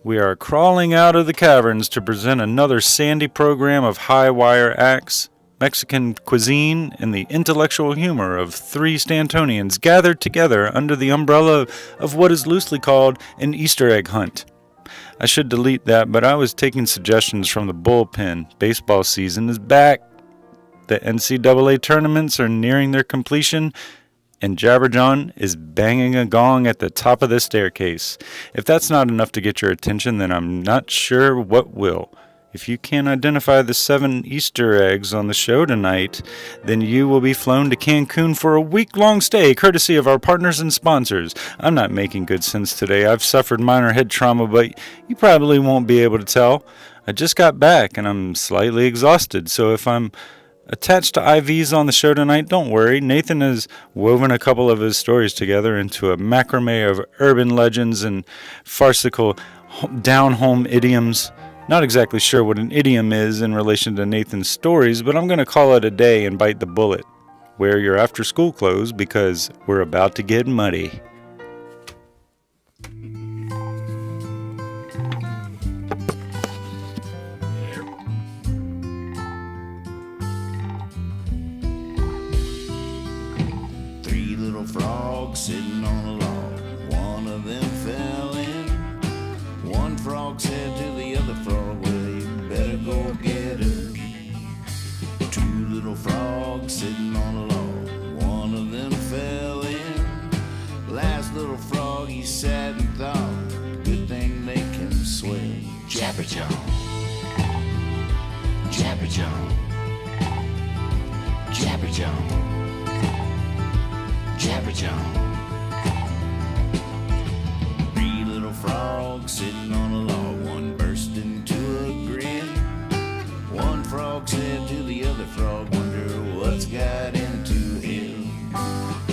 We are crawling out of the caverns to present another sandy program of high wire acts, Mexican cuisine, and the intellectual humor of three Stantonians gathered together under the umbrella of what is loosely called an Easter egg hunt. I should delete that, but I was taking suggestions from the bullpen. Baseball season is back. The NCAA tournaments are nearing their completion, and Jawn is banging a gong at the top of the staircase. If that's not enough to get your attention, then I'm not sure what will. If you can't identify the 7 Easter eggs on the show tonight, then you will be flown to Cancun for a week-long stay, courtesy of our partners and sponsors. I'm not making good sense today. I've suffered minor head trauma, but you probably won't be able to tell. I just got back, and I'm slightly exhausted, so if I'm attached to IVs on the show tonight, don't worry. Nathan has woven a couple of his stories together into a macrame of urban legends and farcical down-home idioms. Not exactly sure what an idiom is in relation to Nathan's stories, but I'm going to call it a day and bite the bullet. Wear your after-school clothes because we're about to get muddy. Frog sitting on a log, one of them fell in. One frog said to the other frog, well, you better go get her. 2 little frogs sitting on a log, one of them fell in. Last little frog, he sat and thought, good thing they can swim. Jabberjaw, Jabberjaw, Jabberjaw, Jabberjaw. 3 little frogs sitting on a log, one burst into a grin. One frog said to the other frog, wonder what's got into him.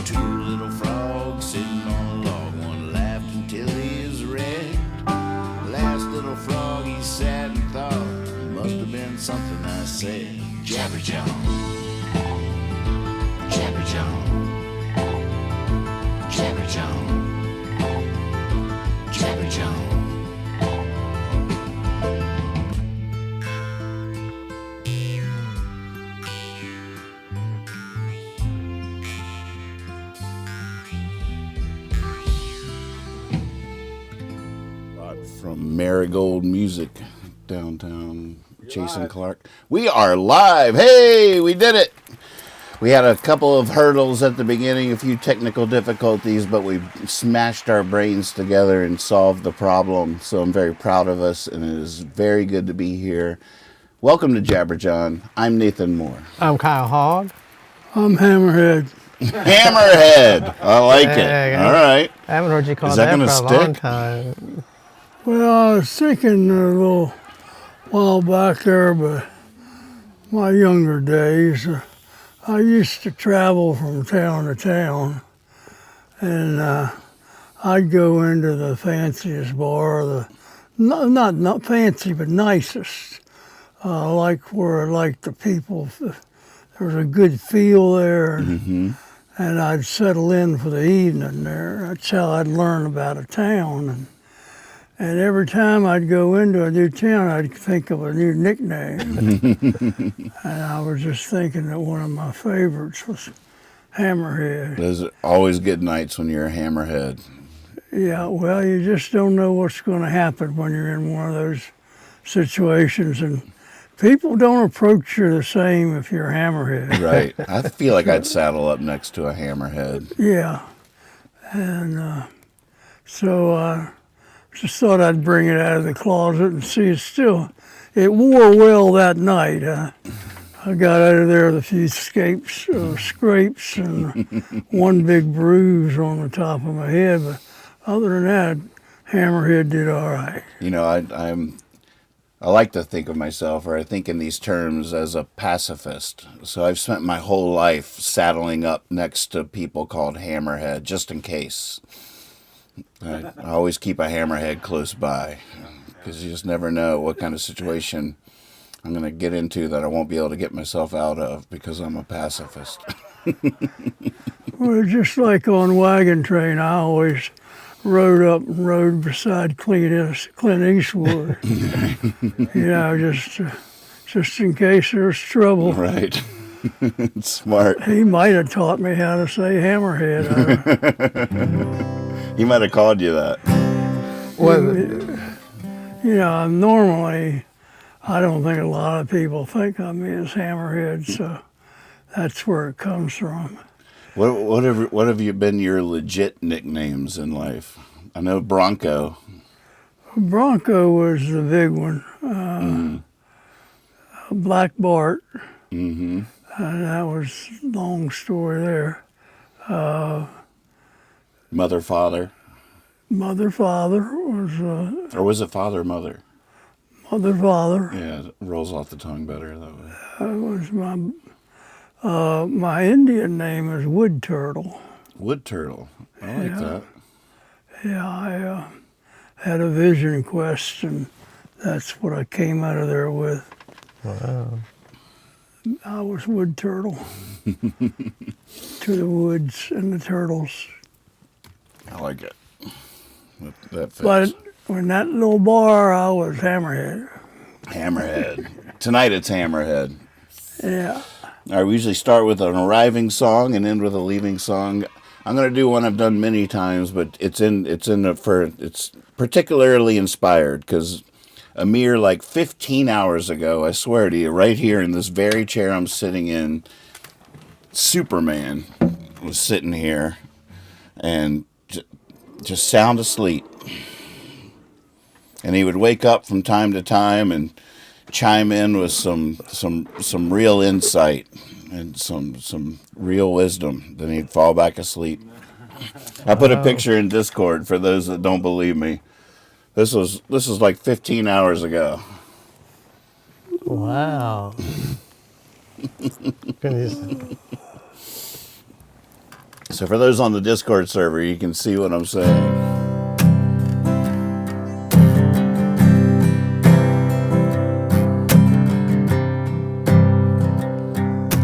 2 little frogs sitting on a log, one laughed until he is red. Last little frog, he sat and thought, must have been something I said. Jabberjaw, Jabberjaw, Jabberjaw, Jabberjaw. From Marigold Music, downtown Jason Clark. We are live. Hey, we did it. We had a couple of hurdles at the beginning, a few technical difficulties, but we smashed our brains together and solved the problem. So I'm very proud of us, and it is very good to be here. Welcome to Jawn. I'm Nathan Moore. I'm Kyle Hogg. I'm Hammerhead. Hammerhead. I like it. All right. I haven't heard you call Is that that gonna for a long time. Well, I was thinking a little while back there, but my younger days, I used to travel from town to town, and I'd go into the fanciest bar, not fancy, but nicest, like the people, there was a good feel there, and I'd settle in for the evening there. That's how I'd learn about a town. And every time I'd go into a new town, I'd think of a new nickname. And I was just thinking that one of my favorites was Hammerhead. There's always good nights when you're a hammerhead. Yeah, well, you just don't know what's going to happen when you're in one of those situations. And people don't approach you the same if you're a hammerhead. Right. I feel like I'd saddle up next to a hammerhead. Yeah. And so just thought I'd bring it out of the closet and see it wore well that night. I got out of there with a few scrapes and one big bruise on the top of my head. But other than that, Hammerhead did all right. You know, I like to think of myself, or I think in these terms, as a pacifist. So I've spent my whole life saddling up next to people called Hammerhead, just in case. I always keep a hammerhead close by, because you just never know what kind of situation I'm going to get into that I won't be able to get myself out of because I'm a pacifist. Well, just like on Wagon Train, I always rode beside Clint Eastwood. Just in case there's trouble. Right. Smart. He might have taught me how to say hammerhead. He might have called you that. Normally, I don't think a lot of people think of me as hammerhead, so that's where it comes from. What have you been your legit nicknames in life? I know Bronco. Bronco was the big one. Black Bart. Mm-hmm. That was a long story there. Mother, father. Mother, father was. Or was it father, mother? Mother, father. Yeah, it rolls off the tongue better that way. Was my Indian name is Wood Turtle. Wood turtle. I like that. Yeah, I had a vision quest, and that's what I came out of there with. Wow. I was Wood Turtle. To the woods and the turtles. I like it. That fits. But in that little bar, I was Hammerhead. Hammerhead. Tonight it's Hammerhead. Yeah. All right, we usually start with an arriving song and end with a leaving song. I'm going to do one I've done many times, but it's particularly inspired because a mere like 15 hours ago, I swear to you, right here in this very chair I'm sitting in, Superman was sitting here and just sound asleep. And he would wake up from time to time and chime in with some real insight and some real wisdom. Then he'd fall back asleep. I put a picture in Discord for those that don't believe me. This was like 15 hours ago. Wow. Goodness. So for those on the Discord server, you can see what I'm saying.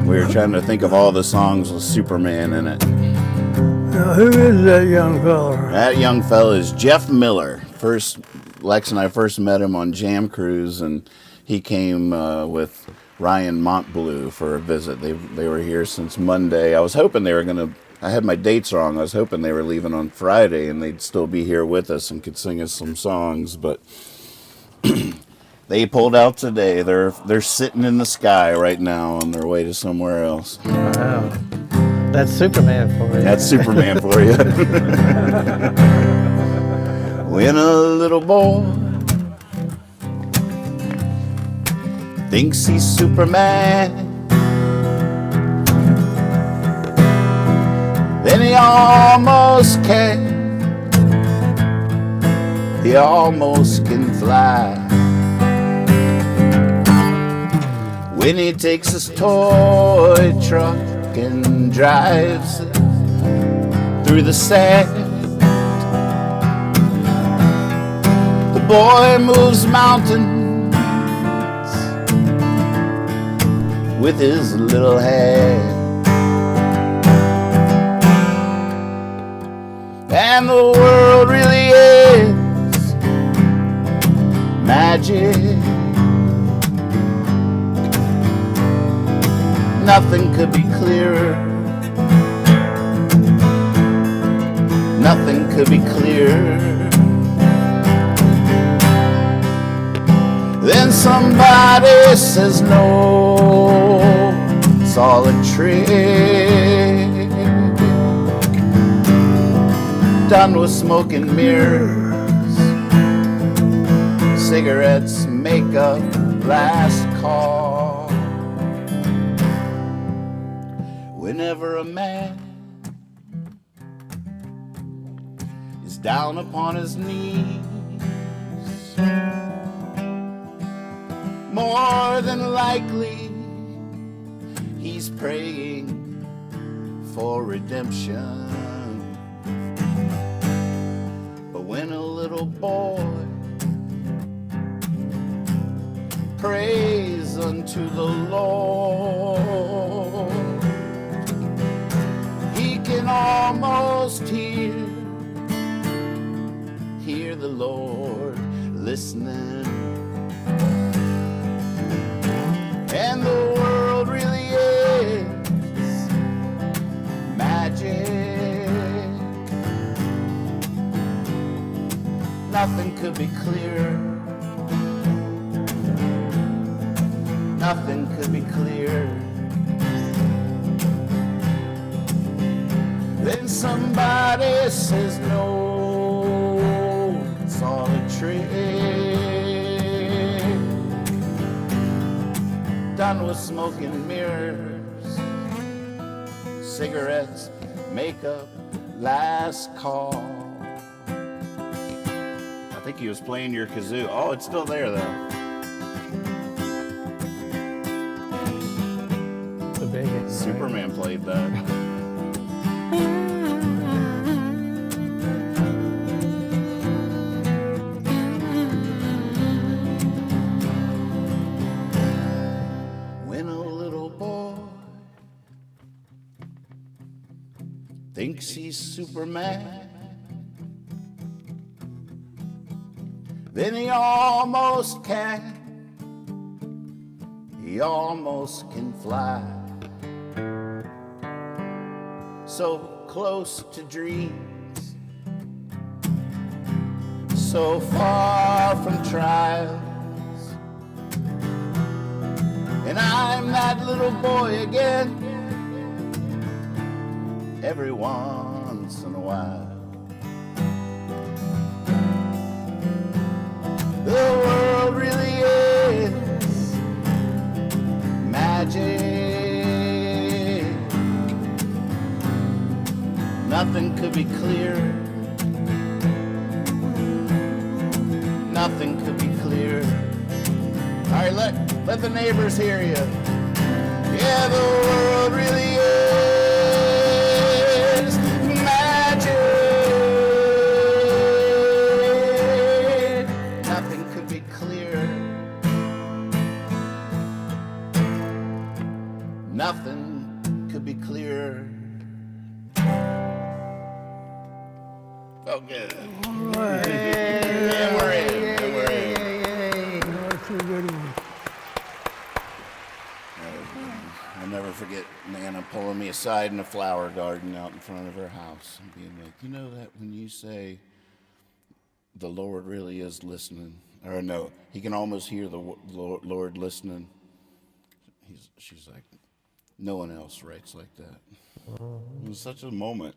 We were trying to think of all the songs with Superman in it. Now, who is that young fella? That young fella is Jeff Miller. Lex and I first met him on Jam Cruise, and he came with Ryan Montbleu for a visit. They were here since Monday. I was hoping they were going to... I had my dates wrong. I was hoping they were leaving on Friday, and they'd still be here with us and could sing us some songs, but... They pulled out today. They're sitting in the sky right now on their way to somewhere else. Wow. That's Superman for you. That's Superman for you. When a little boy thinks he's Superman, then he almost can. He almost can fly. When he takes his toy truck and drives it through the sand, the boy moves mountains with his little hand. And the world really is magic. Nothing could be clearer. Nothing could be clearer. Then somebody says no, it's all a trick. Done with smoke and mirrors, cigarettes, makeup, last call. Whenever a man is down upon his knees, more than likely he's praying for redemption. But when a little boy prays unto the Lord, he can almost hear the Lord listening. And the world really is magic. Nothing could be clearer. Nothing could be clearer. Then somebody says no, it's all a trick. Done with smoke and mirrors, cigarettes, makeup, last call. I think he was playing your kazoo. Oh, it's still there though. The biggest. Superman played that. When a little boy thinks he's Superman, then he almost can. He almost can fly. So close to dreams, so far from trials. And I'm that little boy again, every once in a while. The world really is magic. Nothing could be clearer. Nothing could be clearer. All right, let the neighbors hear you. Yeah, the world really is magic. Nothing could be clearer. Nothing could be clearer. Oh, good. All right. Yeah, we're in. Yeah, we're in. That's a good one. I'll never forget Nana pulling me aside in a flower garden out in front of her house and being like, you know that when you say the Lord really is listening, or no, he can almost hear the Lord listening. She's like, no one else writes like that. It was such a moment.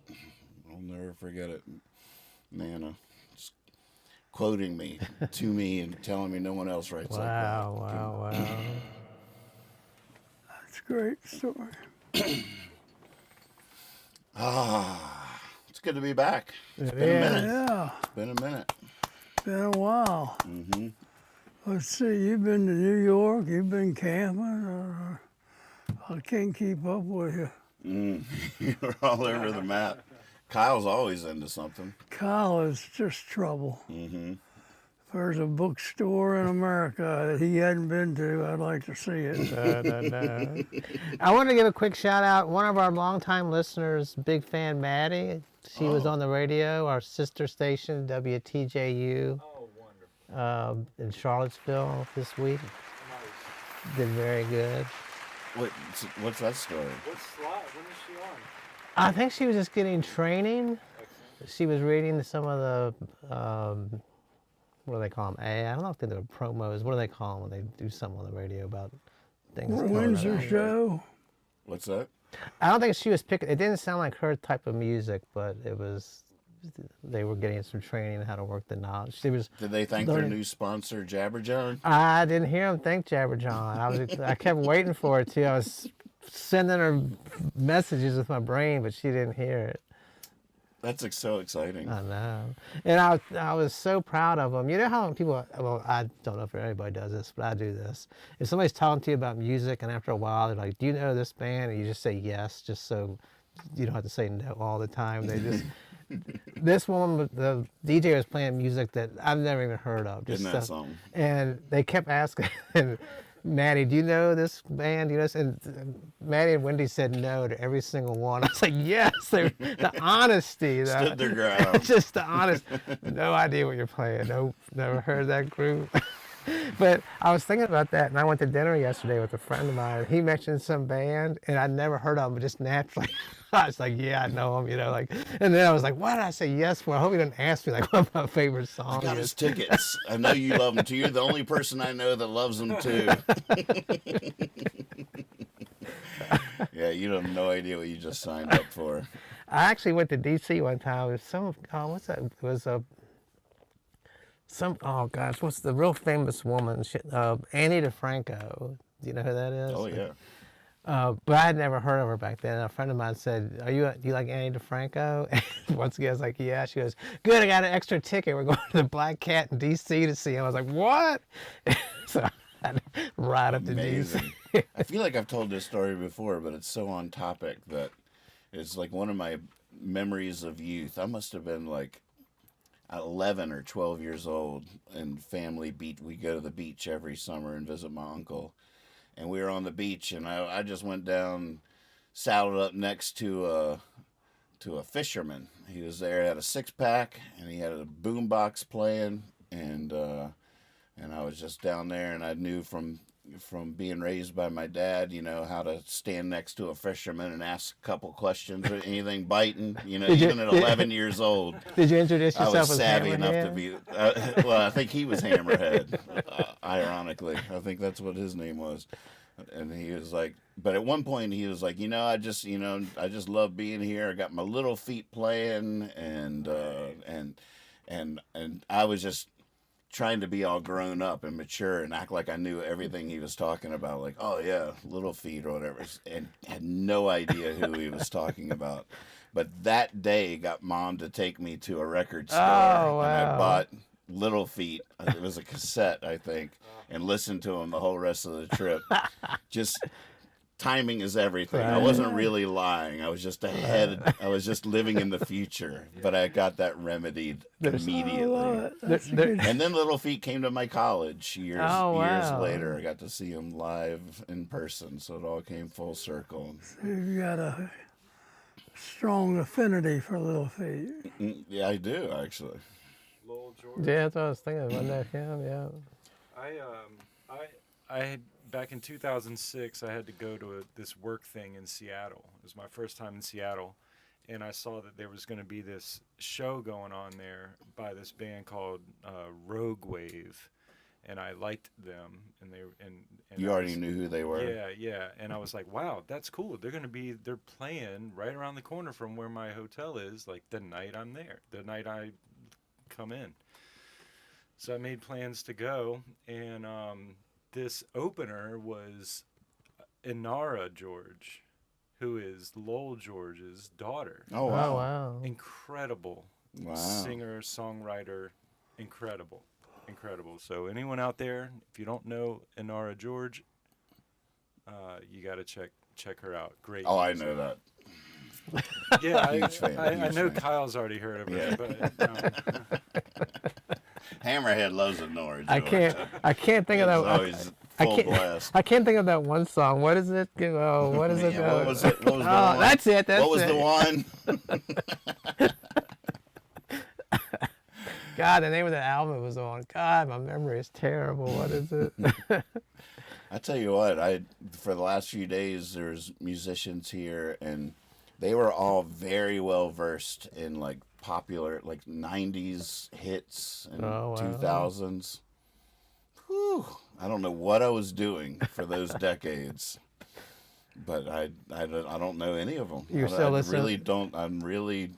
I'll never forget it. Nana just quoting me to me and telling me no one else writes like that. Wow. That's a great story. It's good to be back. It's been a minute. Yeah, It's been a minute. been a while. Let's see, you've been to New York, you've been camping. I can't keep up with you. You're all over the map. Kyle's always into something. Kyle is just trouble. If there's a bookstore in America that he hadn't been to, I'd like to see it. No. I want to give a quick shout out. One of our longtime listeners, big fan Maddie. She was on the radio, our sister station, WTJU. Oh, wonderful. In Charlottesville this week. Nice. Did very good. What's that story? What's slide? When is she on? I think she was just getting training. Excellent. She was reading some of the, what do they call them? I don't know if they're promos. What do they call them when they do something on the radio about things? Windsor show. What's that? I don't think she was picking. It didn't sound like her type of music, but it was. They were getting some training on how to work the knobs. She was. Did they thank their learning. new sponsor, Jabberjawn? I didn't hear him thank Jabberjawn. I kept waiting for it too. I was sending her messages with my brain, but she didn't hear it. That's so exciting. I know. And I was so proud of them. You know how people, well, I don't know if everybody does this, but I do this. If somebody's talking to you about music and after a while they're like, do you know this band? And you just say yes, just so you don't have to say no all the time. They just, this woman, the DJ was playing music that I've never even heard of. Just Isn't that stuff. something? And they kept asking, Maddie, do you know this band? You know, and Maddie and Wendy said no to every single one. I was like, yes, the honesty, Stood their ground. just the honest. No idea what you're playing. Nope, never heard that group. But I was thinking about that, and I went to dinner yesterday with a friend of mine. He mentioned some band, and I'd never heard of them, but just naturally, I was like, yeah, I know them, you know, like. And then I was like, why did I say yes for? I hope he didn't ask me like what my favorite song Got is. his tickets. I know you love them too. You're the only person I know that loves them too. Yeah, you have no idea what you just signed up for. I actually went to D.C. one time with some, what's that? It was oh gosh, what's the real famous woman? Annie DeFranco. Do you know who that is? Oh yeah. But I had never heard of her back then. And a friend of mine said, do you like Annie DeFranco? And once again, I was like, yeah. She goes, good, I got an extra ticket. We're going to the Black Cat in D.C. to see him. I was like, what? So I had to ride up to Amazing. D.C. I feel like I've told this story before, but it's so on topic that it's like one of my memories of youth. I must have been like 11 or 12 years old, and family beach. We go to the beach every summer and visit my uncle. And we were on the beach, and I just went down, saddled up next to a fisherman. He was there, had a 6-pack, and he had a boombox playing, and I was just down there, and I knew from being raised by my dad, you know, how to stand next to a fisherman and ask a couple questions or anything biting, you know, even at 11 years old. Did you introduce I yourself was as savvy Hammerhead? enough to be, well, I think he was Hammerhead, ironically. I think that's what his name was. And he was like, but at one point he was like, I just love being here. I got my little feet playing, and I was just trying to be all grown up and mature and act like I knew everything he was talking about. Like, oh yeah, little feet or whatever, and had no idea who he was talking about. But that day got Mom to take me to a record store, Oh, and I wow. bought Little Feet. It was a cassette, I think, and listened to him the whole rest of the trip. Just timing is everything. I wasn't really lying. I was just ahead. I was just living in the future. But I got that remedied immediately. And then Little Feet came to my college years later. I got to see him live in person, so it all came full circle. You've got a strong affinity for Little Feet. Yeah, I do actually. Lowell George. Yeah, that's what I was thinking. Wasn't that him? Yeah. I back in 2006, I had to go to this work thing in Seattle. It was my first time in Seattle, and I saw that there was going to be this show going on there by this band called Rogue Wave, and I liked them, and You already knew who they were. Yeah, and I was like, wow, that's cool. They're playing right around the corner from where my hotel is, like the night I'm there, the night I come in. So I made plans to go, and this opener was Inara George, who is Lowell George's daughter. Oh wow! Oh, wow. Incredible Wow. singer, songwriter, incredible. So anyone out there, if you don't know Inara George, you got to check her out. Great. Oh, I music. know that. Yeah, Huge fan, I huge know fan. Kyle's already heard of her, Yeah. but Hammerhead loves Nora George. I can't think of that. Always full blast. I can't think of that one song. What is it? Oh, what is it? Yeah, what was it? What was the Oh, one? that's it. That's what was it. the one? God, the name of the album it was on. God, my memory is terrible. What is it? I tell you what, for the last few days there's musicians here, and they were all very well versed in like popular like 90s hits and Oh, wow. 2000s. Whew, I don't know what I was doing for those decades, but I don't know any of them. You're still listening? Really don't. I'm really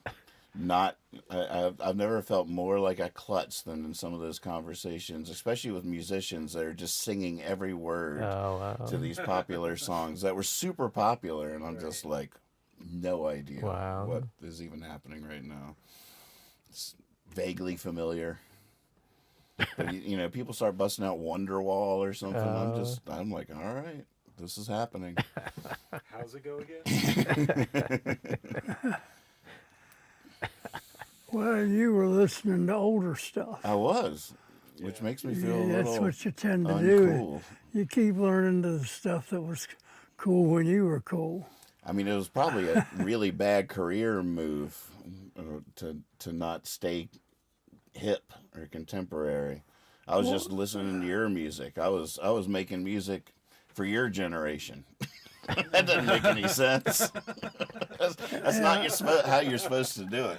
not. I've never felt more like a klutz than in some of those conversations, especially with musicians that are just singing every word Oh, wow. to these popular songs that were super popular, and I'm just like, no idea Wow. what is even happening right now. It's vaguely familiar. But, people start busting out Wonderwall or something. I'm like, all right, this is happening. how's it go again? Well, you were listening to older stuff. I was. which makes me feel a That's little what you tend to uncool. do. You keep learning the stuff that was cool when you were cool. I mean, it was probably a really bad career move to not stay hip or contemporary. I was just listening to your music. I was making music for your generation. That doesn't make any sense. That's not how you're supposed to do it.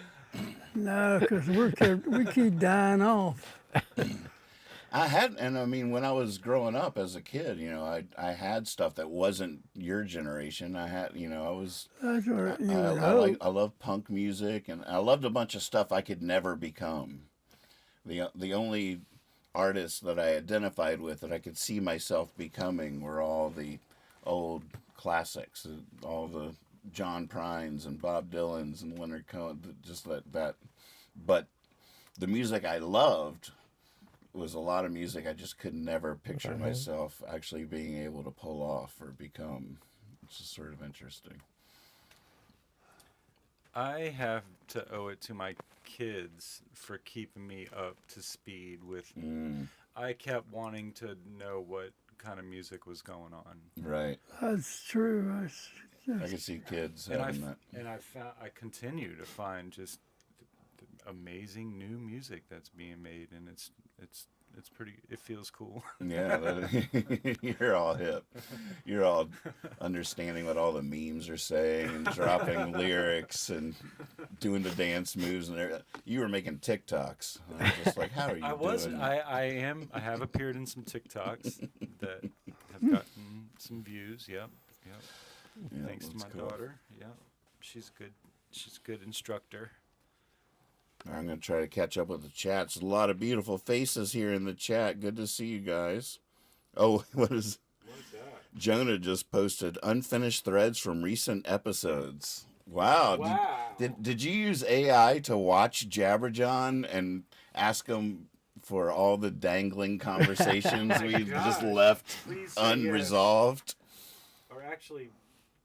No, because we keep dying off. And I mean, when I was growing up as a kid, I had stuff that wasn't your generation. I had, I was, That's what you would I love punk music, and I loved a bunch of stuff I could never become. The only artists that I identified with that I could see myself becoming were all the old classics, all the John Prines and Bob Dylans and Leonard Cohen, just that. But the music I loved was a lot of music I just could never picture myself actually being able to pull off or become. It's just sort of interesting. I have to owe it to my kids for keeping me up to speed with. I kept wanting to know what kind of music was going on. Right. That's true. I can see kids having that. And I continue to find just amazing new music that's being made, and it's pretty. It feels cool. Yeah, you're all hip. You're all understanding what all the memes are saying and dropping lyrics and doing the dance moves and everything. You were making TikToks. I'm just like, how are you doing? I have appeared in some TikToks that have gotten some views. Yep. Yeah, Thanks to my daughter. Yeah, she's good. She's a good instructor. I'm going to try to catch up with the chat. There's a lot of beautiful faces here in the chat. Good to see you guys. Oh, what's that? Jonah just posted unfinished threads from recent episodes. Wow. Did you use AI to watch Jabberjawn and ask him for all the dangling conversations we just left unresolved? Or actually,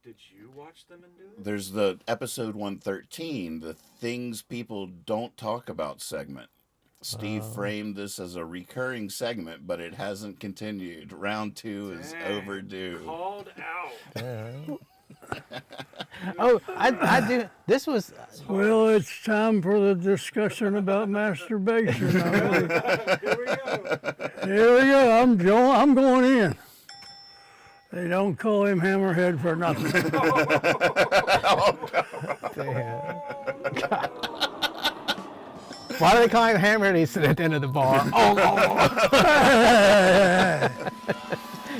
did you watch them and do it? There's the episode 113, the things people don't talk about segment. Steve framed this as a recurring segment, but it hasn't continued. Round 2 is overdue. Called out. Oh, I do. This was. Well, it's time for the discussion about masturbation. Here we go. Here we go. I'm Joan. I'm going in. They don't call him Hammerhead for nothing. Why do they call him Hammerhead? He's sitting at the end of the bar.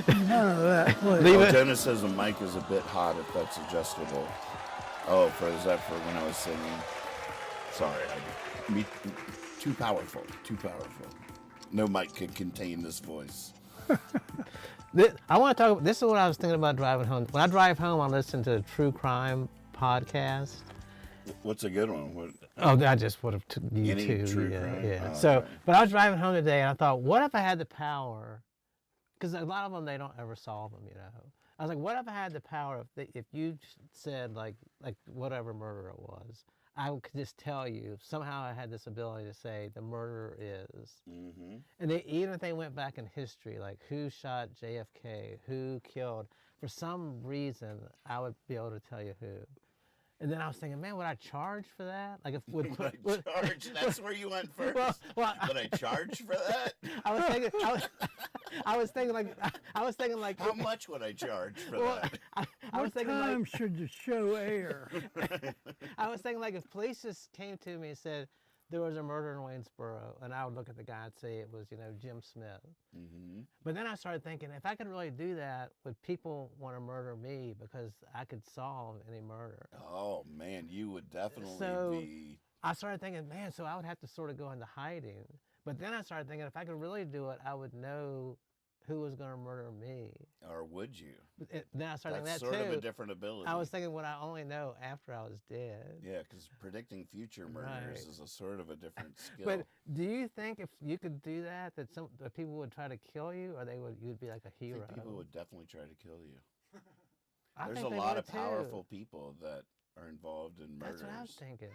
None of that. Please. Jonah says the mic is a bit hot if that's adjustable. Oh, is that for when I was singing? Sorry, too powerful. No mic could contain this voice. I want to talk. This is what I was thinking about driving home. When I drive home, I listen to a true crime podcast. What's a good one? I just would have you Any too. true Yeah, crime? yeah. Oh, So, okay. but I was driving home today, and I thought, what if I had the power? Because a lot of them, they don't ever solve them, I was like, what if I had the power if you said like whatever murder it was, I could just tell you. Somehow I had this ability to say the murderer is. Mm-hmm. And even if they went back in history, like who shot JFK, who killed, for some reason, I would be able to tell you who. And then I was thinking, man, would I charge for that? Like, Would I charge? That's where you went first. Well, would I charge for that? I was thinking like, How much would I charge for that? I was thinking Time like, should the show air? I was thinking like, if police just came to me and said there was a murder in Waynesboro, and I would look at the guy and say it was, Jim Smith. Mm-hmm. But then I started thinking, if I could really do that, would people want to murder me because I could solve any murder? Oh man, you would definitely be. I started thinking, man, so I would have to sort of go into hiding. But then I started thinking, if I could really do it, I would know who was going to murder me. Or would you? Then I started That's thinking that sort too. of a different ability. I was thinking, would I only know after I was dead? Yeah, because predicting future murders is a sort of a different skill. But do you think if you could do that people would try to kill you, or you'd be like a hero? I think people would definitely try to kill you. I There's think a they lot would of too. powerful people that are involved in murders. That's what I was thinking.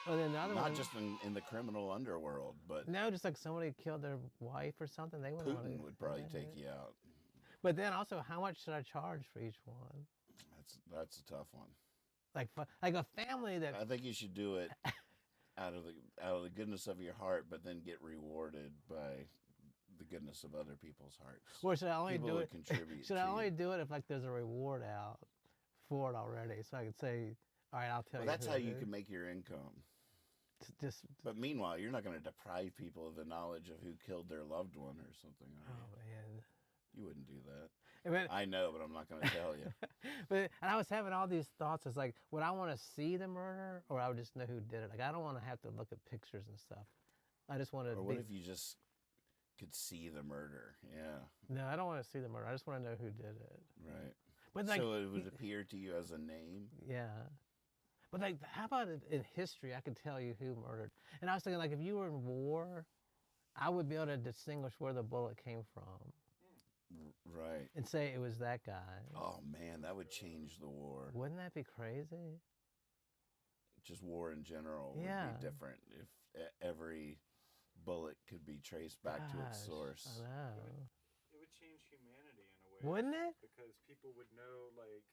Well, then the other Not one, just in the criminal underworld, but no, just like somebody killed their wife or something. They wouldn't want Putin to. would probably take you out. But then also, how much should I charge for each one? That's a tough one. Like a family that. I think you should do it out of the goodness of your heart, but then get rewarded by the goodness of other people's hearts. Or should I only People do that it? contribute Should to I only you. do it if like there's a reward out for it already, so I could say, all right, I'll tell Well, you. that's who how it you is. can make your income. Just. But meanwhile, you're not going to deprive people of the knowledge of who killed their loved one or something. Are you? Oh man. You wouldn't do that. I mean, I know, but I'm not going to tell you. and I was having all these thoughts. It's like, would I want to see the murder, or I would just know who did it? Like, I don't want to have to look at pictures and stuff. I just want to. Or what if you just could see the murder? Yeah, No, I don't want to see the murder. I just want to know who did it. right. But like, So it would appear to you as a name? yeah. But like, how about in history? I could tell you who murdered. And I was thinking, like, if you were in war, I would be able to distinguish where the bullet came from Right. and say it was that guy. Oh, man, that would change the war. Wouldn't that be crazy? Just war in general Yeah. would be different if every bullet could be traced back to its Gosh, source. I know. It would change humanity in a way. Wouldn't it? Because people would know, like,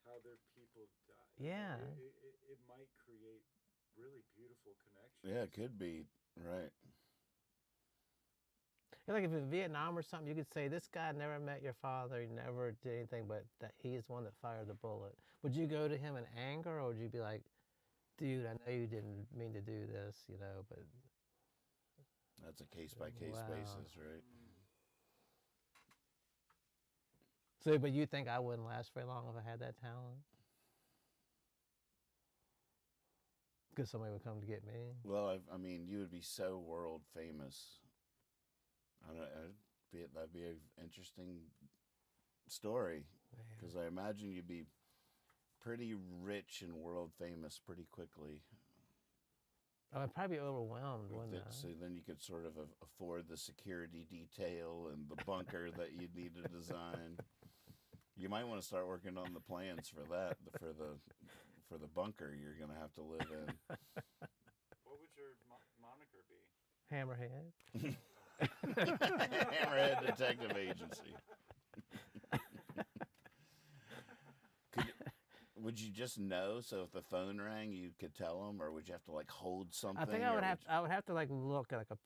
how their people died. Yeah. It might create really beautiful connections. Yeah, it could be. Right. Like if in Vietnam or something, you could say, this guy never met your father, he never did anything, but that he's the one that fired the bullet. Would you go to him in anger, or would you be like, dude, I know you didn't mean to do this, but... That's a case-by-case Wow. basis, right? So, but you think I wouldn't last very long if I had that talent? Because somebody would come to get me? Well, I mean, you would be so world famous. I don't. That'd be an interesting story, because I imagine you'd be pretty rich and world famous pretty quickly. I would probably be overwhelmed, wouldn't I? So then you could sort of afford the security detail and the bunker that you'd need to design. You might want to start working on the plans for that, for the bunker you're going to have to live in. What would your moniker be? Hammerhead. Hammerhead Detective Agency. Would you just know? So if the phone rang, you could tell them, or would you have to like hold something? I think I would have. I would have to like look at to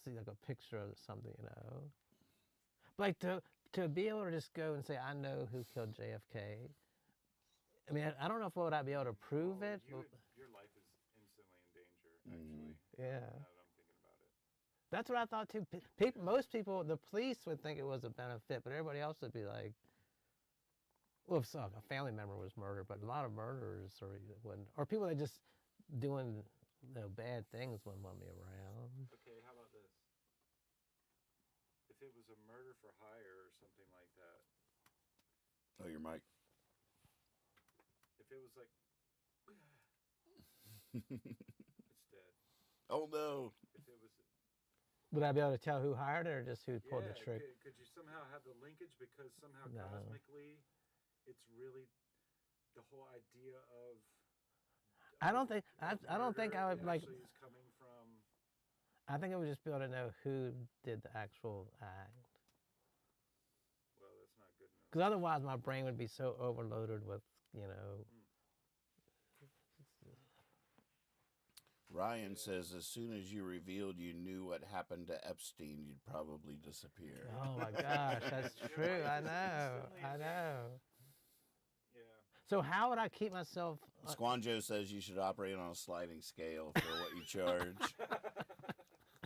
see like a picture of something, Like to be able to just go and say I know who killed JFK. I mean, I don't know if I'd be able to prove it. Your life is instantly in danger, actually. Yeah. Now that I'm thinking about it. That's what I thought too. Most people, the police would think it was a benefit, but everybody else would be like, well, if a family member was murdered, but a lot of murderers or people that just doing bad things wouldn't want me around. Okay, how about this? If it was a murder for hire or something like that. Oh, your mic. If it was like, it's dead. Oh no. If it was, Would I be able to tell who hired it or just who pulled the yeah, trick? could you somehow have the linkage, because somehow No. cosmically, it's really the whole idea of. I don't think I don't think I would like. Actually, is coming from. I think I would just be able to know who did the actual act. Well, that's not good enough. Because otherwise, my brain would be so overloaded with Ryan says, as soon as you revealed you knew what happened to Epstein, you'd probably disappear. Oh my gosh, that's true. I know. Yeah. So how would I keep myself? Squanjo says you should operate on a sliding scale for what you charge.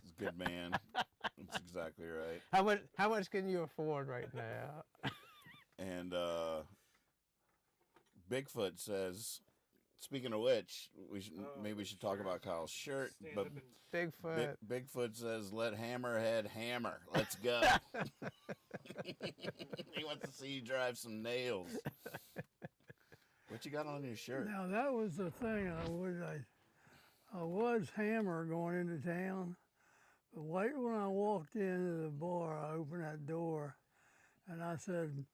He's a good man. That's exactly right. How much can you afford right now? And Bigfoot says, speaking of which, maybe we should talk about Kyle's shirt. Stand But up and Bigfoot. Bigfoot says, let Hammerhead hammer. Let's go. He wants to see you drive some nails. What you got on your shirt? Now that was the thing. I was hammer going into town, but right when I walked into the bar, I opened that door, and I said,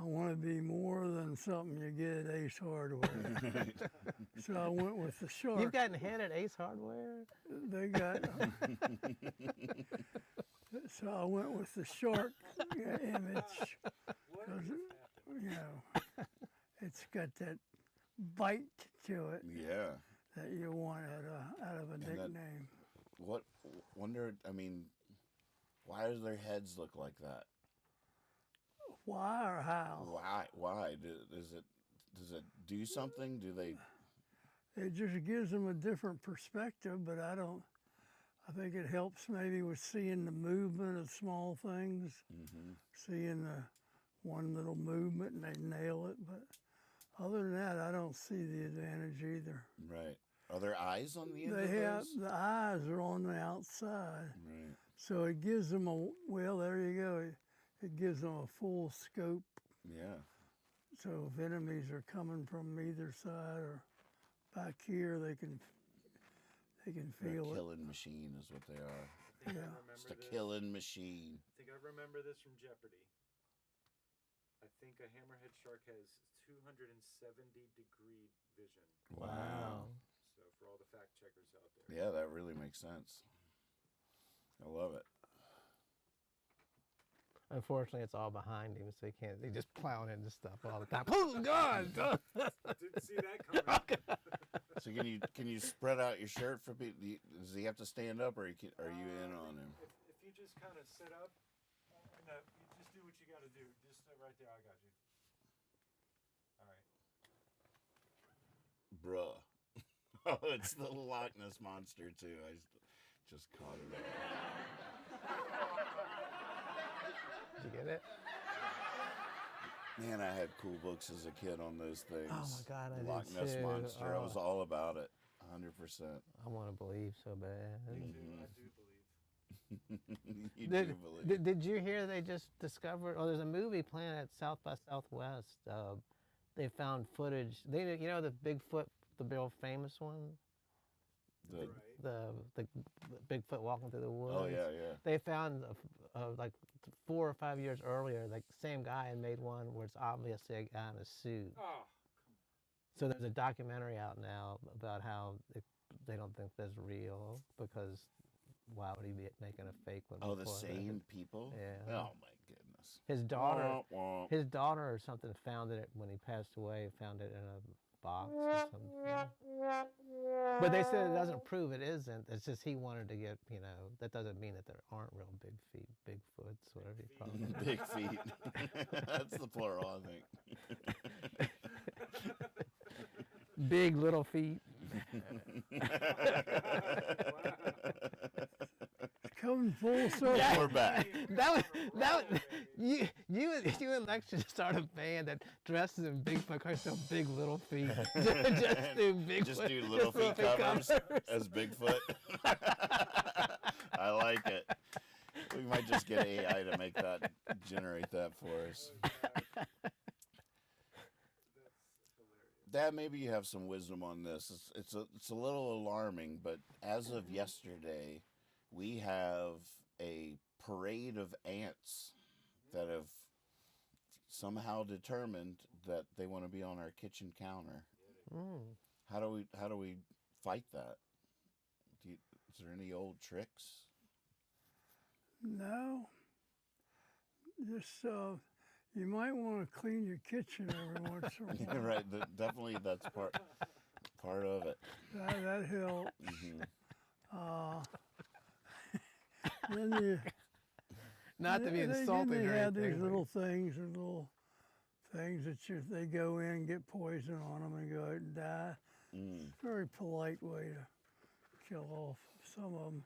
I want to be more than something you get at Ace Hardware. So I went with the shark. You've gotten hit at Ace Hardware? They got. So I went with the shark image. Because, it's got that bite to it Yeah. that you want out of a nickname. I mean, why do their heads look like that? Why or how? Why? Does it do something? Do they? It just gives them a different perspective, but I think it helps maybe with seeing the movement of small things, seeing the one little movement and they nail it. But other than that, I don't see the advantage either. Right. Are there eyes on the end of They have those? the eyes are on the outside, Right. so it gives them there you go. It gives them a full scope. Yeah. So if enemies are coming from either side or back here, they can They're a feel it. killing machine is what they are. Yeah. It's a killing machine. I think I remember this from Jeopardy. I think a hammerhead shark has 270-degree vision. Wow. So for all the fact checkers out there. Yeah, that really makes sense. I love it. Unfortunately, it's all behind him, so they just plowing into stuff all the time. Oh, God! Didn't see that coming. So can you spread out your shirt for people? Does he have to stand up, or are you in on him? If you just kind of sit up, no, you just do what you got to do. Just right there, I got you. All right. Bruh. Oh, it's the Loch Ness Monster, too. I just caught it. Did you get it? Man, I had cool books as a kid on those things. Oh, my God, I Loch did Ness too. Monster. I was Oh. all about it. 100%. I want to believe so bad. I do believe. You do believe. Did you hear they just discovered? Oh, there's a movie playing at South by Southwest. They found footage. The Bigfoot, the real famous one. Right. The Bigfoot walking through the woods. Oh, yeah. They found like 4 or 5 years earlier, like the same guy had made one where it's obviously a guy in a suit. Oh, come So there's a documentary out now about how they don't think that's real because why would he be making a fake one? Oh, the before that? same people? Yeah. Oh, my goodness. His daughter, Womp womp. his daughter or something found it when he passed away. Found it in a box or something. But they said it doesn't prove it isn't. It's just he wanted to get, that doesn't mean that there aren't real Bigfoots, whatever you call them. Big feet. That's the plural, I think. Big little feet. Coming full circle. We're back. You and Lex should start a band that dresses in Bigfoot covers, so Big Little Feet. just do Bigfoot. Just do little feet covers as Bigfoot. I like it. We might just get AI to generate that for us. Dad, maybe you have some wisdom on this. It's a little alarming, but as of yesterday, we have a parade of ants that have somehow determined that they want to be on our kitchen counter. How do we fight that? Is there any old tricks? No. Just you might want to clean your kitchen every once in a while. Right, definitely that's part of it. That helps. Mm-hmm. Then you Not to be insulting they or have these anything. little things that they go in, get poison on them, and go out and die. It's a very polite way to kill off some of them.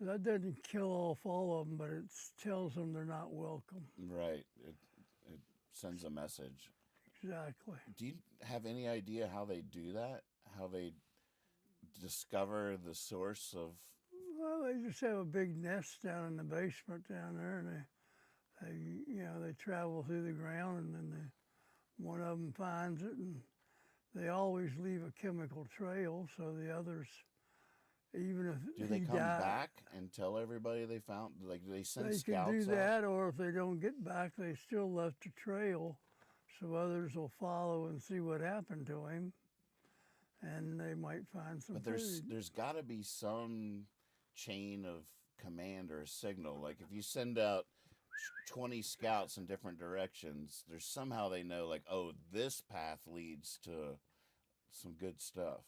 That doesn't kill off all of them, but it tells them they're not welcome. Right, it sends a message. Exactly. Do you have any idea how they do that? How they discover the source of? Well, they just have a big nest down in the basement down there, and they travel through the ground, and then one of them finds it, and they always leave a chemical trail, so the others even if Do they he come died. back and tell everybody they found? Like, do they send They can scouts do out? that, or if they don't get back, they still left a trail, so others will follow and see what happened to him, and they might find some But food. there's got to be some chain of command or a signal. Like if you send out 20 scouts in different directions, there's somehow they know like, oh, this path leads to some good stuff,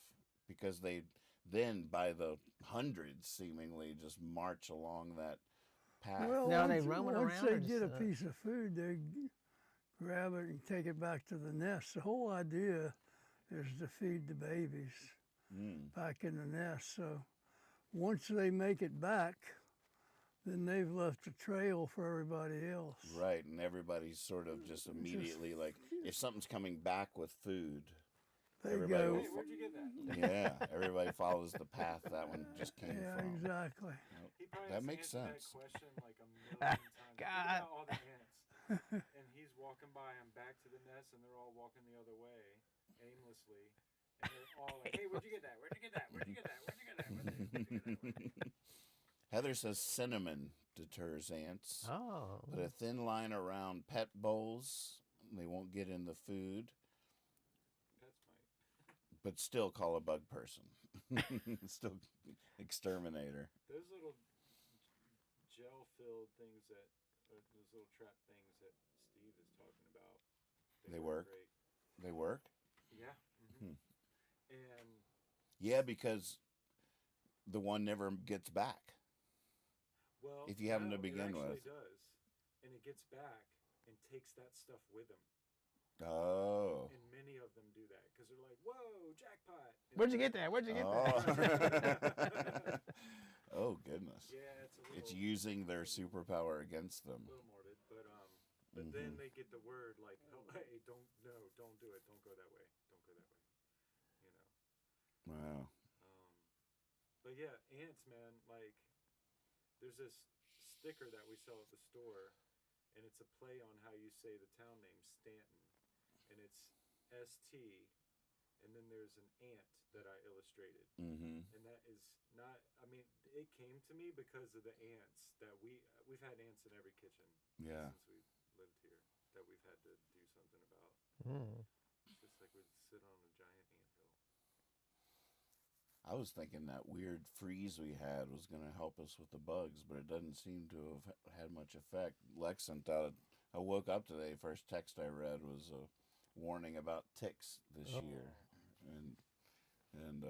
because they then by the hundreds seemingly just march along that path. Well, Now, are they once, roaming once around they or get just, a piece of food, they grab it and take it back to the nest. The whole idea is to feed the babies back in the nest. So once they make it back, then they've left a trail for everybody else. Right, and everybody's sort of just immediately like, if something's coming back with food, They everybody go, will- Where'd you get that? yeah, everybody follows the path that one just came yeah, from. exactly. He probably That has makes answered sense. that question like a million times. Think God. about all the ants, and he's walking by them back to the nest, and they're all walking the other way aimlessly, and they're all like, "Hey, where'd you get that? Where'd you get that? Where'd you get that? Where'd you get that? Where'd you get that?" Heather says cinnamon deters ants. Oh. Put a thin line around pet bowls. They won't get in the food, Pets might. but still call a bug person. Still exterminator. Those little gel-filled things those little trap things that Steve is talking about. They work? Great. They work? Yeah. Mm-hmm. And Yeah, because the one never gets back. well, If you have 'em to no, begin it actually with. does, and it gets back and takes that stuff with them. Oh. And many of them do that because they're like, "Whoa, jackpot!" And Where'd you get that? Where'd you get that? Oh, goodness. Yeah, it's a little, It's using their superpower against them. little morbid, but then they get the word like, "Oh, hey, don't do it, don't go that way, don't go that way," you know. Wow. But yeah, ants, man. Like, there's this sticker that we sell at the store, and it's a play on how you say the town name, Stanton, and it's ST, and then there's an ant that I illustrated, and that is not. I mean, it came to me because of the ants that we've had ants in every kitchen Yeah. since we lived here that we've had to do something about. It's just like we sit on a giant anthill. I was thinking that weird freeze we had was going to help us with the bugs, but it doesn't seem to have had much effect. Lex sent out I woke up today, first text I read was a warning about ticks this year. And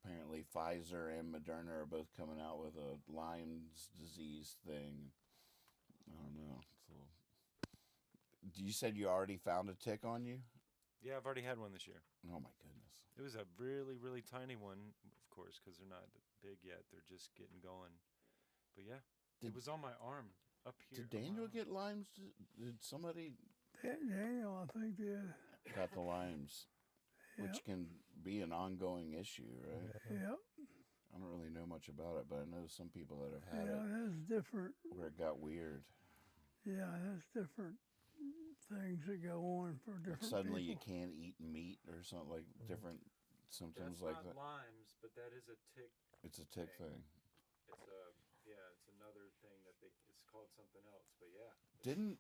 apparently Pfizer and Moderna are both coming out with a Lyme's disease thing. I don't know. So, you said you already found a tick on you? Yeah, I've already had one this year. Oh my goodness. It was a really, really tiny one, of course, because they're not big yet. They're just getting going. But yeah, it was on my arm up here. Did Daniel get Lyme's? Did somebody Daniel, I think, did. got the Lyme's? Which Yep. can be an ongoing issue, right? Yep. I don't really know much about it, but I know some people that have had Yeah, it it has different. where it got weird. Yeah, it has different things that go on for different Like suddenly you people. can't eat meat or something, like different symptoms That's like not that. Lyme's, but that is a tick. It's a tick thing. It's another thing that it's called something else. But yeah,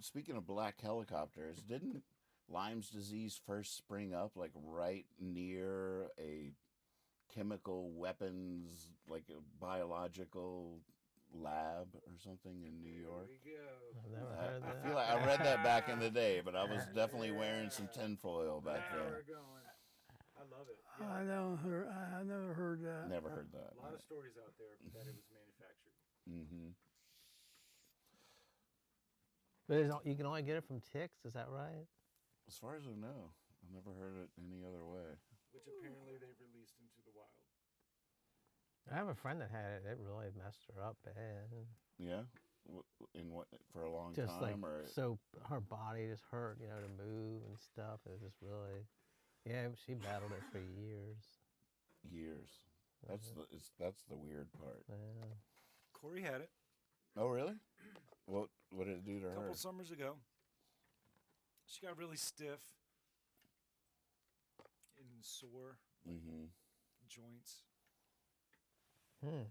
Speaking of black helicopters, didn't Lyme's disease first spring up like right near a chemical weapons, like a biological lab or something in New York? Here we go. I've never heard I that. feel like I read that back in the day, but I was definitely wearing some tinfoil back Now we're there. going. I love it. I Yeah, never heard that. Never heard that. a lot of stories out there that it was manufactured. But you can only get it from ticks, is that right? As far as I know, I've never heard it any other way. Which apparently they've released into the wild. I have a friend that had it. It really messed her up bad. Yeah, in what for a long Just like, time, or so her body just hurt, to move and stuff. It was just really, yeah, she battled it for years. years. That's the weird part. Yeah. Corey had it Oh, really? What did it do to a her? couple summers ago. She got really stiff and sore, joints. Hmm.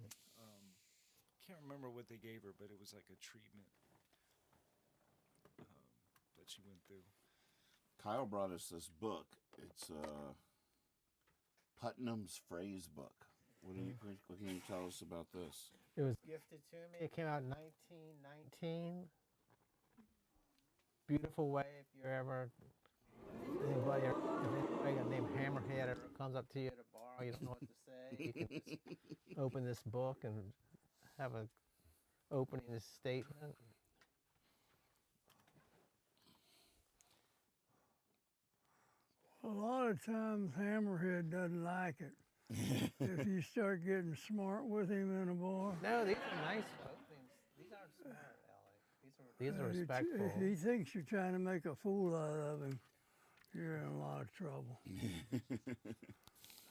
Can't remember what they gave her, but it was like a treatment that she went through. Kyle brought us this book. It's Putnam's phrase book. What can you tell us about this? It was gifted to me. It came out in 1919. Beautiful way if you're ever, if anybody named Hammerhead ever comes up to you at a bar, you don't know what to say, you can just open this book and have a opening statement. A lot of times Hammerhead doesn't like it. If you start getting smart with him in a bar. No, these are nice openings. These aren't smart, Alec. These are respectful. If he thinks you're trying to make a fool out of him, you're in a lot of trouble.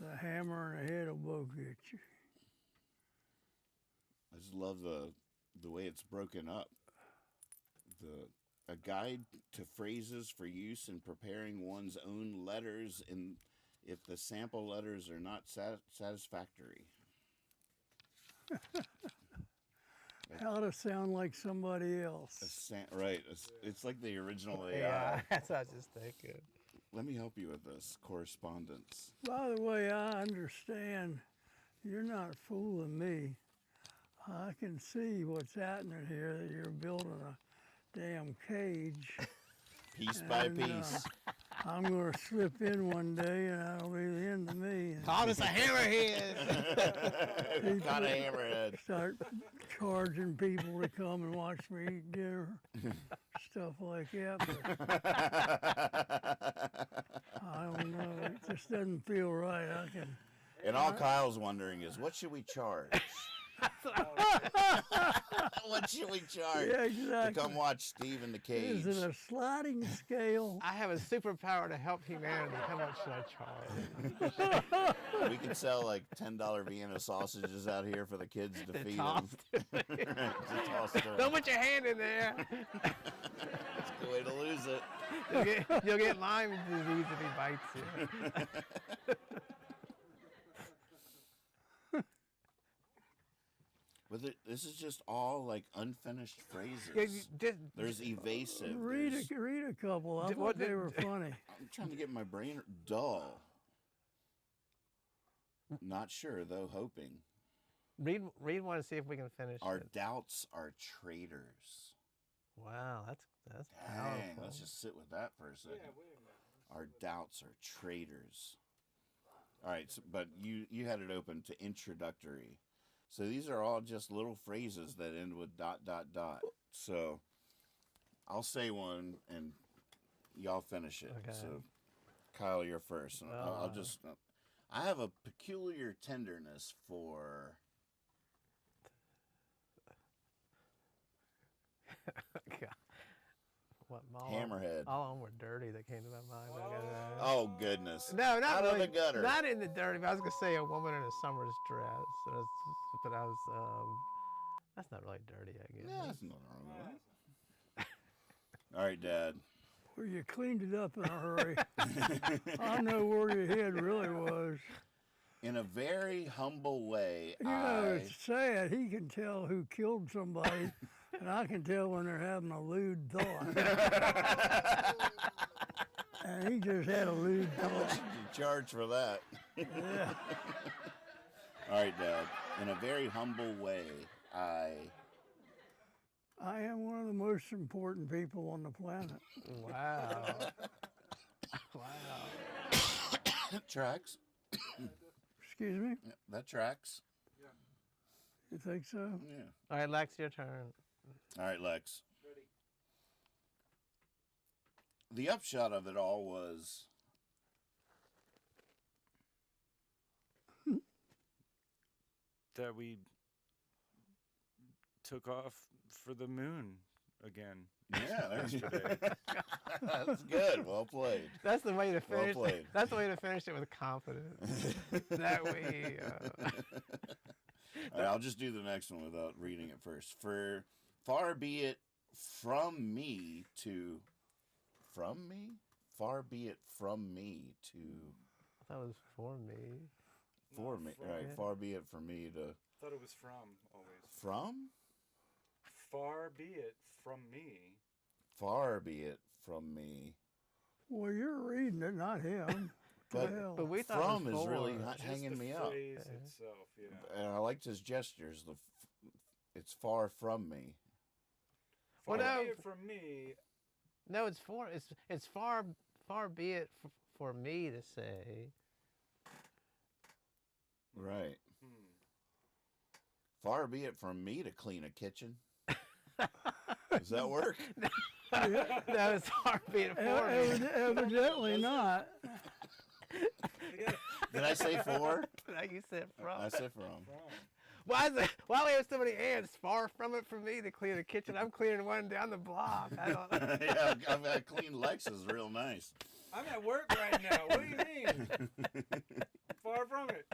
The hammer and the head will both get you. I just love the way it's broken up. A guide to phrases for use in preparing one's own letters if the sample letters are not satisfactory. How to sound like somebody else. Right. It's like the original AI. Yeah, that's what I was just thinking. Let me help you with this correspondence. By the way, I understand you're not fooling me. I can see what's happening here, that you're building a damn cage. Piece by piece. I'm going to slip in one day and that'll be the end of me. Call us a hammerhead. Got a hammerhead. Start charging people to come and watch me eat dinner, stuff like that. But I don't know. It just doesn't feel right. And all Kyle's wondering is, what should we charge? What should we charge? Yeah, exactly. To come watch Steve in the cage. Is it a sliding scale? I have a superpower to help humanity. How much should I charge? We can sell like $10 Vienna sausages out here for the kids to feed them. Tossed. To Don't put your hand in there. That's a good way to lose it. You'll get Lyme disease if he bites you. But this is just all like unfinished phrases. There's evasive. Read a couple. I thought they were funny. I'm trying to get my brain dull. Not sure though, hoping. Read one and see if we can finish Our it. doubts are traitors. Wow, that's Dang, powerful. let's just sit with that for a second. Yeah, wait a minute. Our doubts are traitors. All right, but you had it open to introductory. So these are all just little phrases that end with ... So I'll say one and y'all finish it. Okay. So Kyle, you're first. And I'll just... I have a peculiar tenderness for... God. What, Hammerhead. All of them were dirty that came to my mind. Oh, goodness. No, not Out really. of the gutter. Not in the dirty, but I was going to say a woman in a summer's dress. But I was, that's not really dirty, I guess. Yeah, that's nothing wrong with that. All right, Dad. Well, you cleaned it up in a hurry. I know where your head really was. In a very humble way, You know, it's sad. He can tell who killed somebody, and I can tell when they're having a lewd thought. And he just had a lewd thought. You charge for that. Yeah. All right, Dad. In a very humble way, I am one of the most important people on the planet. Wow. Wow. Tracks. Excuse me? Yeah, that tracks. You think so? Yeah. All right, Lex, your turn. All right, Lex. Ready. The upshot of it all was That we took off for the moon again. yeah, Yesterday. that's good. Well played. That's the way to finish. Well played. That's the way to finish it with confidence. That way. All right, I'll just do the next one without reading it first. For far be it from me to from me? Far be it from me to That was for me. For me, from. right? Far be it from me to. Thought it was from always. From? Far be it from me. Far be it from me. Well, you're reading it, not him. But But we thought from it was is really for. hanging me the up. phrase itself, yeah. And I liked his gestures. It's far from me. Far Well, be no. it from me. No, it's for. It's far be it for me to say. Right. Far be it from me to clean a kitchen. Does that work? No, it's far be it for me. Evidently not. Did I say for? Like you said, from. I said from. Why do we have so many ants? Far from it from me to clean the kitchen. I'm cleaning one down the block. I don't. Yeah, I've got clean Lexus, real nice. I'm at work right now. What do you mean? Far from it.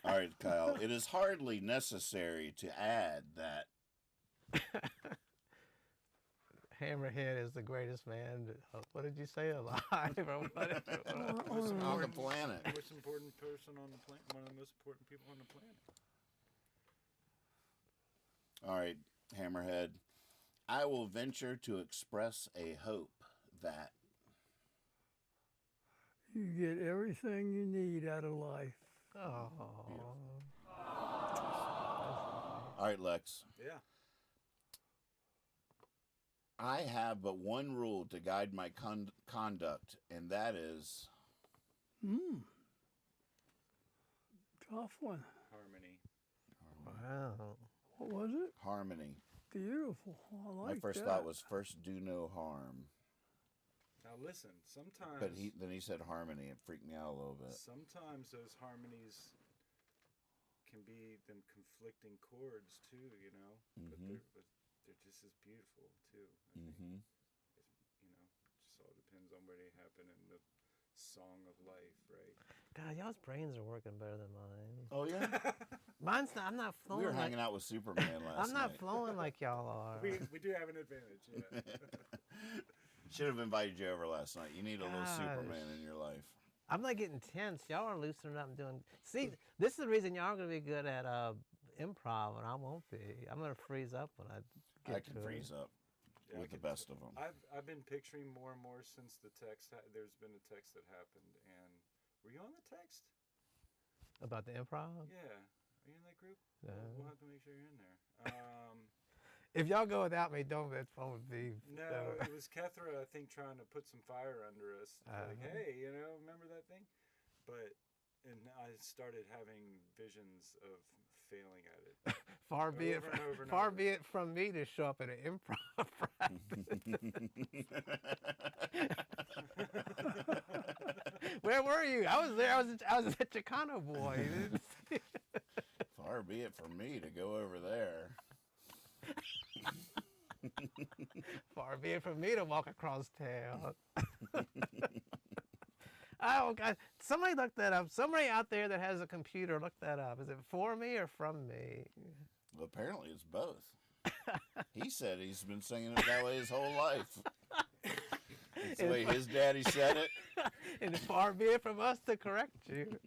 All right, Kyle. It is hardly necessary to add that. Hammerhead is the greatest man. What did you say? Alive or whatever. On the planet. Most important person on the planet. One of the most important people on the planet. All right, Hammerhead. I will venture to express a hope that. You get everything you need out of life. Oh. All right, Lex. Yeah. I have but one rule to guide my conduct, and that is Tough one. Harmony. Wow. What was it? harmony. Beautiful. I like My first that. thought was first do no harm. Now listen, sometimes. But then he said harmony. It freaked me out a little bit. Sometimes those harmonies can be them conflicting chords too, you know. But they're just as beautiful too. I think. It's, you know, just all depends on where they happen in the song of life, right? God, y'all's brains are working better than mine. Oh yeah, Mine's not. I'm not flowing. we were like, hanging out with Superman last I'm not night. flowing like y'all are. We do have an advantage. Yeah. Should have invited you over last night. You need a little Gosh. Superman in your life. I'm not getting tense. Y'all are loosening up and doing. See, this is the reason y'all are gonna be good at improv, and I won't be. I'm gonna freeze up when I get I can to freeze it. up Yeah, I with the can- best of them. I've been picturing more and more since the text. There's been a text that happened, and were you on the text? About the improv. Yeah. Are you in that group? No. We'll have to make sure you're in there. If y'all go without me, don't. It's phone with me. No, it was Kethra, I think, trying to put some fire under us. Like, hey, you know, remember that thing? And I started having visions of failing at it. Far be it. Over and over and Far over. be it from me to show up at an improv practice. Where were you? I was there. I was a Chicano boy. Far be it from me to go over there. Far be it from me to walk across town. Oh God! Somebody look that up. Somebody out there that has a computer, look that up. Is it for me or from me? Well, apparently it's both. He said he's been singing it that way his whole life. That's the way his daddy said it. And far be it from us to correct you.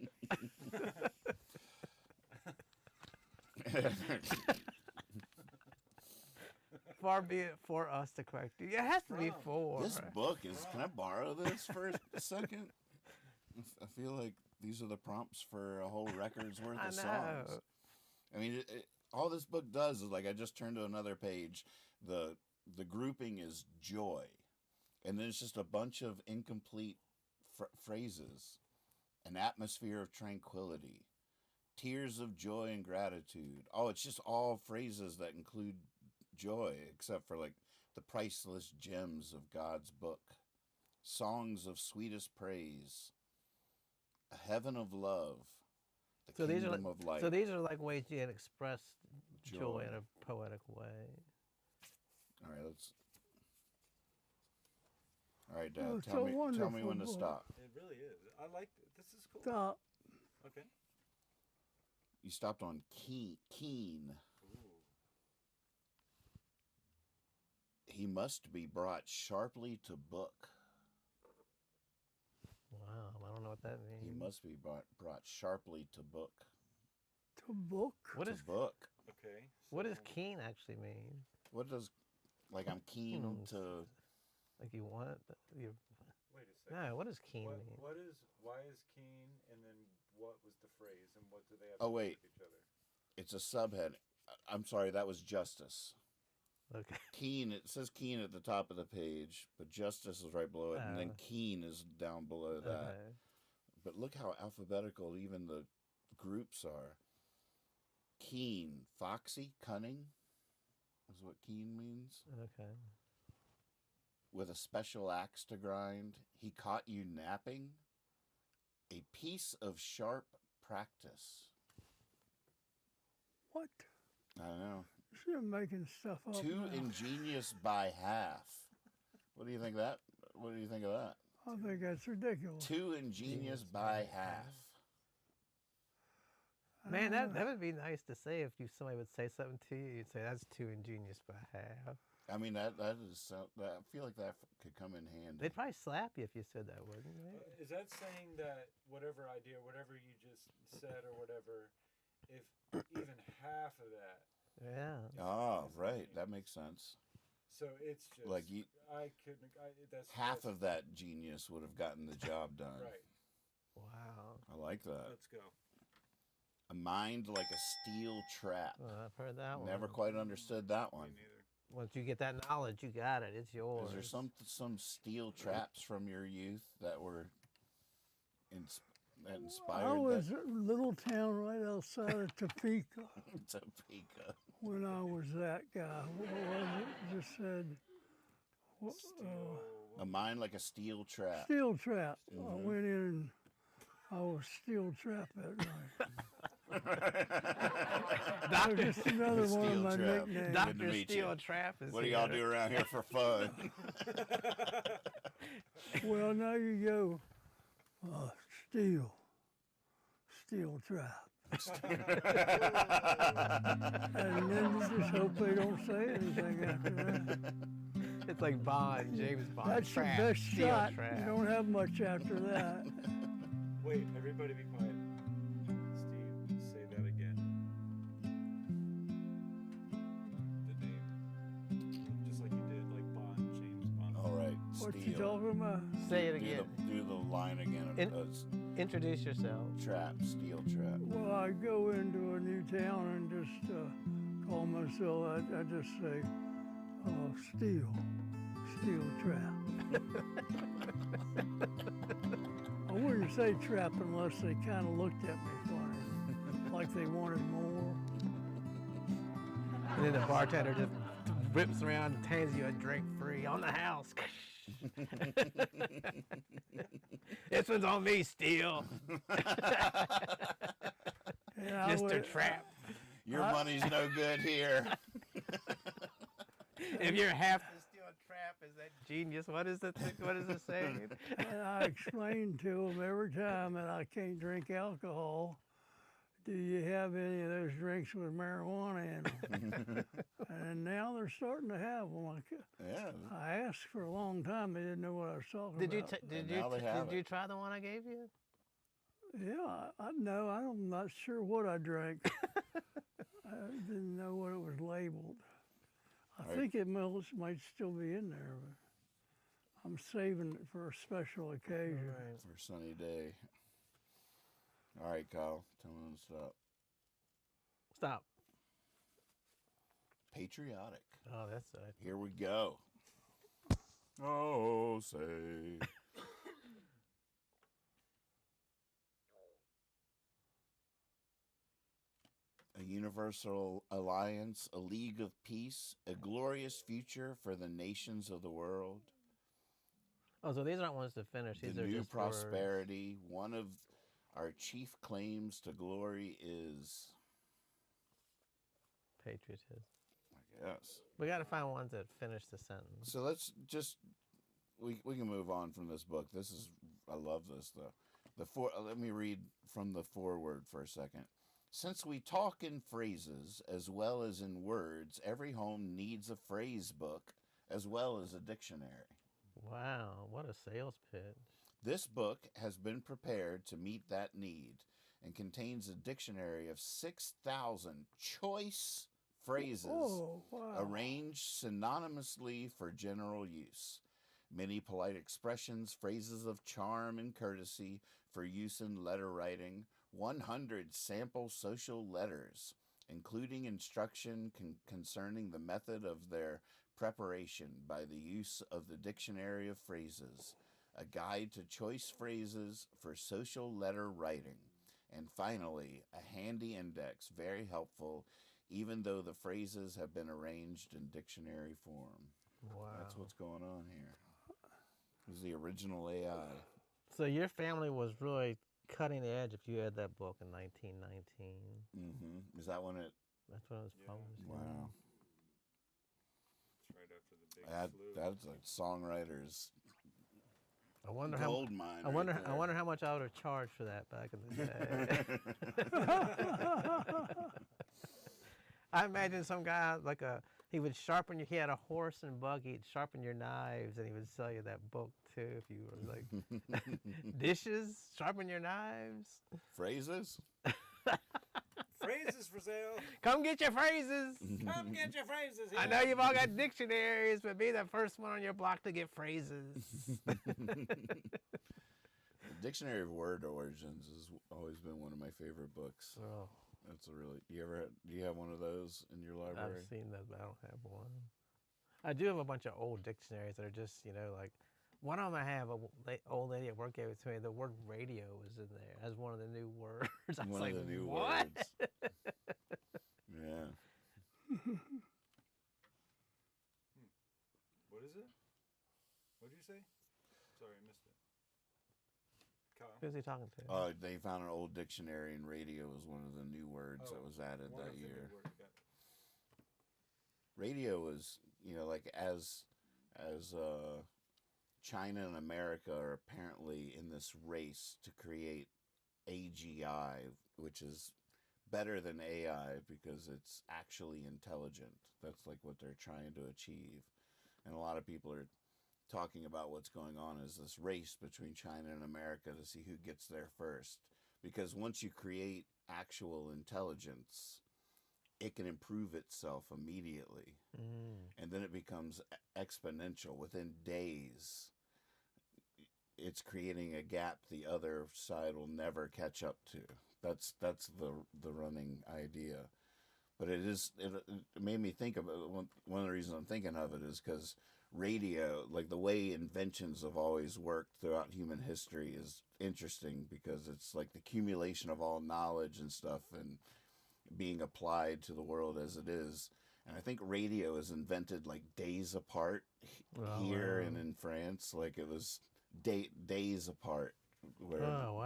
Far be it for us to correct you. It has to be for. This book is. Can I borrow this for a second? I feel like these are the prompts for a whole record's worth I of know. songs. I mean, all this book does is like I just turned to another page. The grouping is joy, and then it's just a bunch of incomplete phrases. An atmosphere of tranquility, tears of joy and gratitude. Oh, it's just all phrases that include joy, except for like the priceless gems of God's book, songs of sweetest praise, a heaven of love, the kingdom of light. So these are like ways you can express joy Joy. in a poetic way. All right, All right, Dad. Oh, Tell so me when to wonderful. stop. It really is. I like it. This is cool. Stop. Okay. You stopped on keen. Ooh. He must be brought sharply to book. Wow, I don't know what that means. He must be brought sharply to book. To book. What To is book. Okay. what does keen actually mean? What does, like, I'm keen to... Like you want? You, Wait a second. no. What does keen mean? Why is keen, and then what was the phrase, and what do they have Oh, to do wait. with each other? It's a subhead. I'm sorry, that was justice. Okay. Keen, it says keen at the top of the page, but justice is right below it, and then keen is down below that. Okay. But look how alphabetical even the groups are. Keen, foxy, cunning is what keen means. Okay. With a special axe to grind. He caught you napping. A piece of sharp practice. What? I don't know. You're making stuff up. Too now. ingenious by half. What do you think of that? I think that's ridiculous. Too ingenious by half. Man, that would be nice to say if somebody would say something to you. You'd say that's too ingenious by half. I mean, that is. I feel like that could come in handy. They'd probably slap you if you said that, wouldn't they? Is that saying that whatever idea, whatever you just said or whatever, if even half of that, Yeah. Oh, right. That makes sense. so it's just Like that's half of that genius would have gotten the job done. right. Wow. I like that. Let's go. A mind like a steel trap. Well, I've heard that one. Never quite understood that Me one. neither. Once you get that knowledge, you got it. It's yours. Is there some steel traps from your youth that were that inspired I was at a little town right outside of Topeka Topeka? when I was that guy. What was it? Just said A mind like a steel trap. steel trap. I went in and I was steel trapped that night. That was just another one of Steel my trap. nicknames. Good to Dr. meet Steel you. Trap is What do here. y'all do around here for fun? Well, now you go, steel trap. And then you just hope they don't say anything after that. It's like Bond, James Bond. That's trap, your best steel shot. Trap. You don't have much after that. Wait, everybody be quiet. Steve, say that again. The name. Just like you did, like Bond, James Bond. All right, What you steel. talking about? Say it Do again. the line again of Introduce yourself. trap, steel trap. Well, I go into a new town and just call myself, I just say, steel trap. I wouldn't say trap unless they kind of looked at me funny, like they wanted more. And then the bartender just whips around and hands you a drink free on the house. This one's on me, Steel. And I Mr. would- Trap. Your money's no good here. If you're half the Steel Trap, is that genius? What is it? What is it saying? And I explain to them every time that I can't drink alcohol. Do you have any of those drinks with marijuana in them? And now they're starting to have them. Yeah. I asked for a long time. They didn't know what I was talking Did you about. now they have did you it. try the one I gave you? Yeah, I know. I'm not sure what I drank. I didn't know what it was labeled. I think it might still be in there, but I'm saving it for a special occasion. For a sunny day. All right, Kyle. Tell me when to stop. Stop. Patriotic. Oh, that's it. Here we go. Oh, say. A universal alliance, a league of peace, a glorious future for the nations of the world. Oh, so these aren't ones to finish. These The are new just words. prosperity. One of our chief claims to glory is, Patriotism. I guess. We got to find ones that finish the sentence. So let's just we can move on from this book. I love this though. Let me read from the foreword for a second. Since we talk in phrases as well as in words, every home needs a phrase book as well as a dictionary. Wow, what a sales pitch. This book has been prepared to meet that need and contains a dictionary of 6,000 choice phrases Oh, wow. arranged synonymously for general use. Many polite expressions, phrases of charm and courtesy for use in letter writing, 100 sample social letters, including instruction concerning the method of their preparation by the use of the dictionary of phrases, a guide to choice phrases for social letter writing, and finally, a handy index, very helpful, even though the phrases have been arranged in dictionary form. Wow. That's what's going on here. This is the original AI. So your family was really cutting edge if you had that book in 1919. Is that when it? That's when it was published. Wow. It's right after the big flu. That's a songwriter's I wonder gold how. mine. I wonder. right there. I wonder how much I would have charged for that back in the day. I imagine some guy he would sharpen he had a horse and buggy, he'd sharpen your knives, and he would sell you that book too if you were like dishes, sharpen your knives. Phrases? Phrases for sale. Come get your phrases. Come get your phrases here. I know you've all got dictionaries, but be the first one on your block to get phrases. The Dictionary of Word Origins has always been one of my favorite books. Oh, That's a really. Do you have one of those in your library? I've seen that, but I don't have one. I do have a bunch of old dictionaries that are just, like, one of them I have, a old lady at work gave it to me. The word radio was in there as one of the new words. I was One like, of the new what? words. Yeah. What is it? What did you say? Sorry, I missed it. Kyle. Who's he talking to? They found an old dictionary, and radio was one of the new words that was added One that of the new year. words, got it. Radio was, like as China and America are apparently in this race to create AGI, which is better than AI because it's actually intelligent. That's like what they're trying to achieve. And a lot of people are talking about what's going on is this race between China and America to see who gets there first. Because once you create actual intelligence, it can improve itself immediately. And then it becomes exponential. Within days, it's creating a gap the other side will never catch up to. That's the running idea. But it made me think of it. One of the reasons I'm thinking of it is because radio, like the way inventions have always worked throughout human history, is interesting because it's like the accumulation of all knowledge and stuff and being applied to the world as it is. And I think radio is invented like days apart here and in France. Like it was days apart where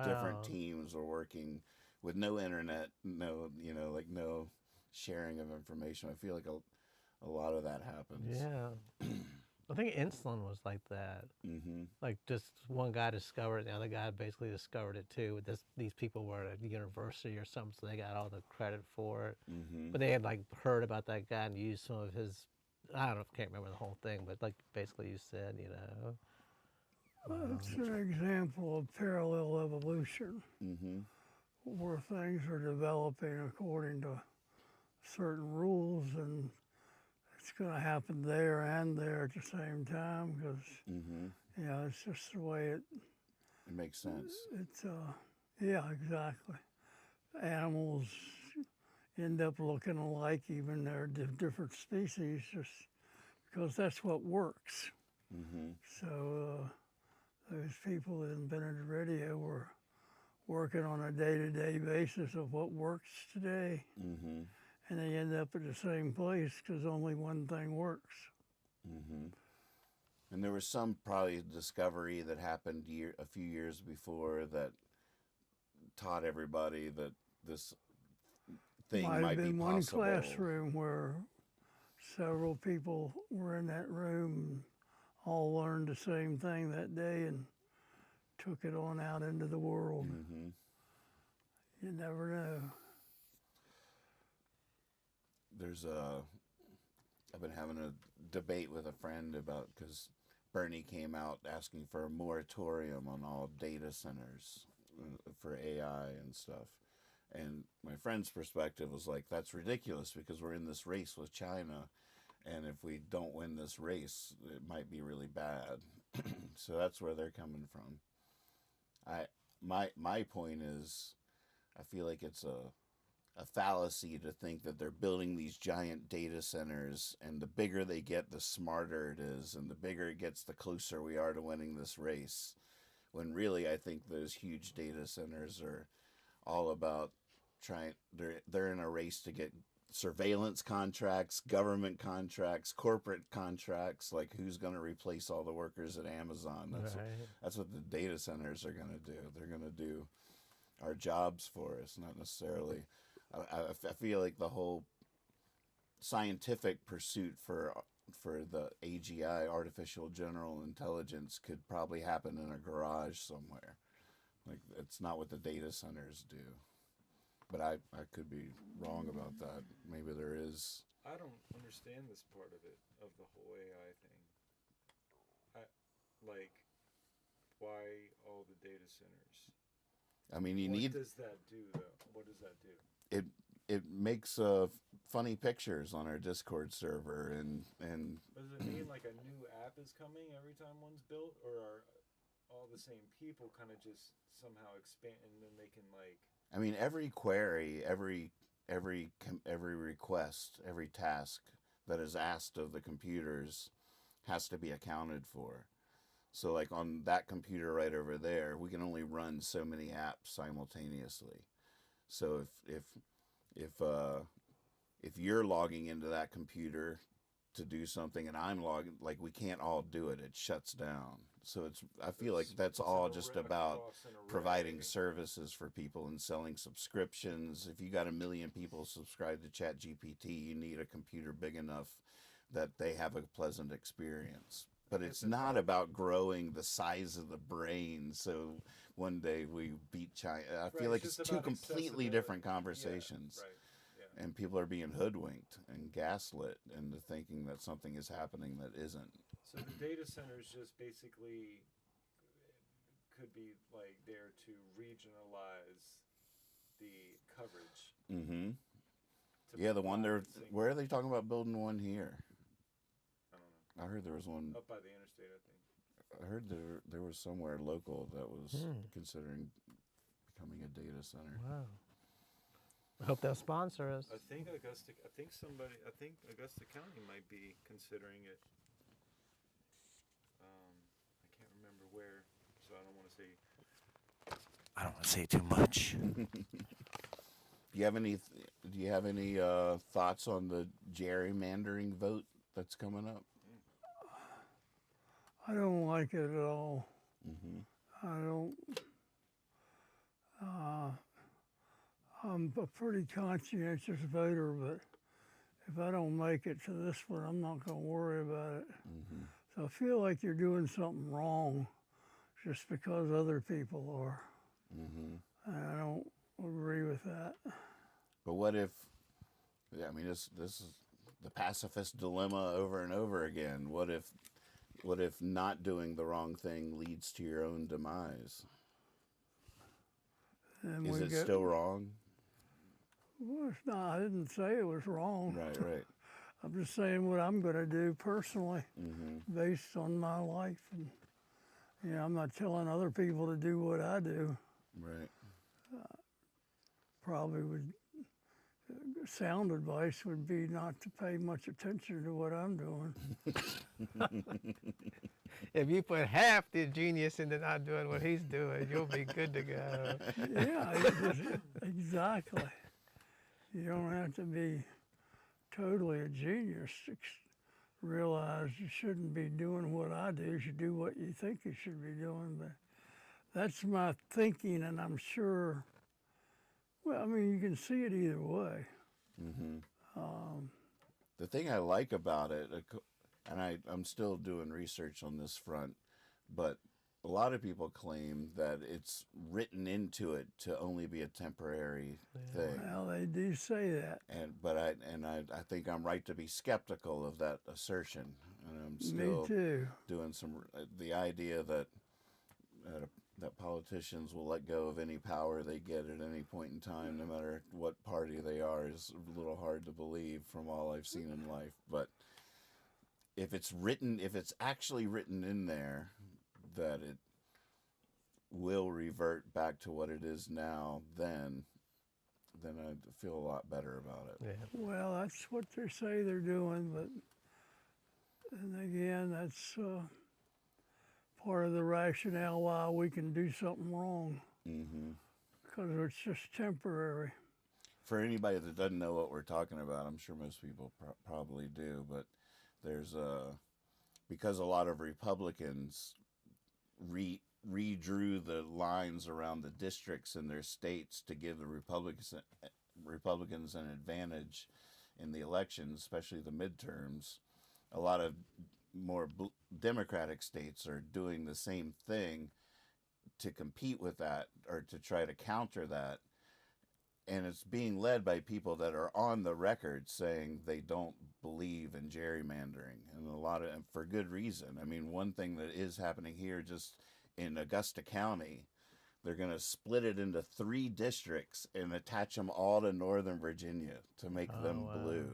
different teams were working with no internet, no sharing of information. I feel like a lot of that happens. Yeah. I think insulin was like that. Like just one guy discovered it, the other guy basically discovered it too. These people were at the university or something, so they got all the credit for it. But they had like heard about that guy and used some of his, I don't know, can't remember the whole thing, but like basically you said, It's an example of parallel evolution, where things are developing according to certain rules, and it's going to happen there and there at the same time because, it's just the way It makes sense. it's, yeah, exactly. Animals end up looking alike, even they're different species, just because that's what works. So those people that invented the radio were working on a day-to-day basis of what works today. And they end up at the same place because only one thing works. And there was some probably discovery that happened a few years before that taught everybody that this thing might have been be one possible. classroom where several people were in that room and all learned the same thing that day and took it on out into the world. You never know. I've been having a debate with a friend about, because Bernie came out asking for a moratorium on all data centers for AI and stuff. And my friend's perspective was like, that's ridiculous because we're in this race with China. And if we don't win this race, it might be really bad. So that's where they're coming from. My point is, I feel like it's a fallacy to think that they're building these giant data centers, and the bigger they get, the smarter it is, and the bigger it gets, the closer we are to winning this race. When really, I think those huge data centers are all about they're in a race to get surveillance contracts, government contracts, corporate contracts, like who's going to replace all the workers at Amazon. That's what the data centers are going to do. They're going to do our jobs for us, not necessarily. I feel like the whole scientific pursuit for the AGI, artificial general intelligence, could probably happen in a garage somewhere. Like, it's not what the data centers do. But I could be wrong about that. Maybe there is. I don't understand this part of it, of the whole AI thing. Why all the data centers? I mean, What does that do, though? What does that do? It makes funny pictures on our Discord server, and Does it mean like a new app is coming every time one's built, or are all the same people kind of just somehow expand and then they can like? I mean, every query, every request, every task that is asked of the computers has to be accounted for. So, like on that computer right over there, we can only run so many apps simultaneously. So if you're logging into that computer to do something and I'm logging, like, we can't all do it. It shuts down. So I feel like that's all just about providing services for people and selling subscriptions. If you got 1 million people subscribed to ChatGPT, you need a computer big enough that they have a pleasant experience. But it's not about growing the size of the brain so one day we beat China. I feel like it's two completely different conversations. Yeah, right. Yeah. And people are being hoodwinked and gaslit into thinking that something is happening that isn't. So the data centers just basically could be like there to regionalize the coverage. Mm-hmm. Yeah, the one there. Where are they talking about building one here? I don't know. I heard there was one up by the interstate, I think. I heard there was somewhere local that was considering becoming a data center. Wow. I hope they'll sponsor us. I think Augusta County might be considering it. I can't remember where, so I don't want to say too much. Do you have any thoughts on the gerrymandering vote that's coming up? I don't like it at all. Mm-hmm. I don't. I'm a pretty conscientious voter, but if I don't make it to this one, I'm not going to worry about it. Mm-hmm. So I feel like you're doing something wrong just because other people are. Mm-hmm. And I don't agree with that. But what if? I mean, this is the pacifist dilemma over and over again. What if not doing the wrong thing leads to your own demise? And is it still wrong? Well, it's not. I didn't say it was wrong. Right. I'm just saying what I'm going to do personally, mm-hmm. based on my life, and I'm not telling other people to do what I do. Right. Probably would. Sound advice would be not to pay much attention to what I'm doing. If you put half the genius into not doing what he's doing, you'll be good to go. Yeah, exactly. You don't have to be totally a genius to realize you shouldn't be doing what I do. You should do what you think you should be doing. But that's my thinking, and I'm sure. Well, I mean, you can see it either way. Mm-hmm. The thing I like about it, and I'm still doing research on this front, but a lot of people claim that it's written into it to only be a temporary thing. Well, they do say that. But I think I'm right to be skeptical of that assertion. and I'm Me still too. doing some. The idea that politicians will let go of any power they get at any point in time, no matter what party they are, is a little hard to believe from all I've seen in life. But if it's actually written in there that it will revert back to what it is now, then I feel a lot better about it. Yeah. Well, that's what they say they're doing, but and again, that's part of the rationale why we can do something wrong. Because it's just temporary. For anybody that doesn't know what we're talking about, I'm sure most people probably do, but there's because a lot of Republicans redrew the lines around the districts in their states to give the Republicans an advantage in the elections, especially the midterms. A lot of more Democratic states are doing the same thing to compete with that or to try to counter that. And it's being led by people that are on the record saying they don't believe in gerrymandering, and for good reason. I mean, one thing that is happening here, just in Augusta County, they're going to split it into 3 districts and attach them all to Northern Virginia to make them blue.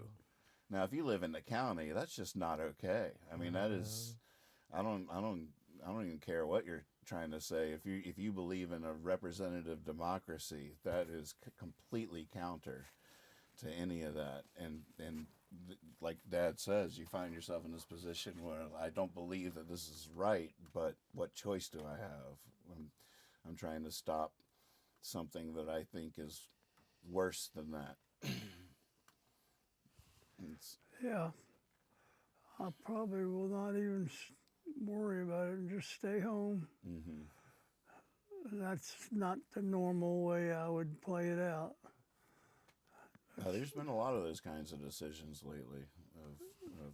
Now, if you live in the county, that's just not okay. I mean, that is, I don't even care what you're trying to say. If you believe in a representative democracy, that is completely counter to any of that. And like Dad says, you find yourself in this position where I don't believe that this is right, but what choice do I have? I'm trying to stop something that I think is worse than that. Yeah. I probably will not even worry about it and just stay home. That's not the normal way I would play it out. There's been a lot of those kinds of decisions lately of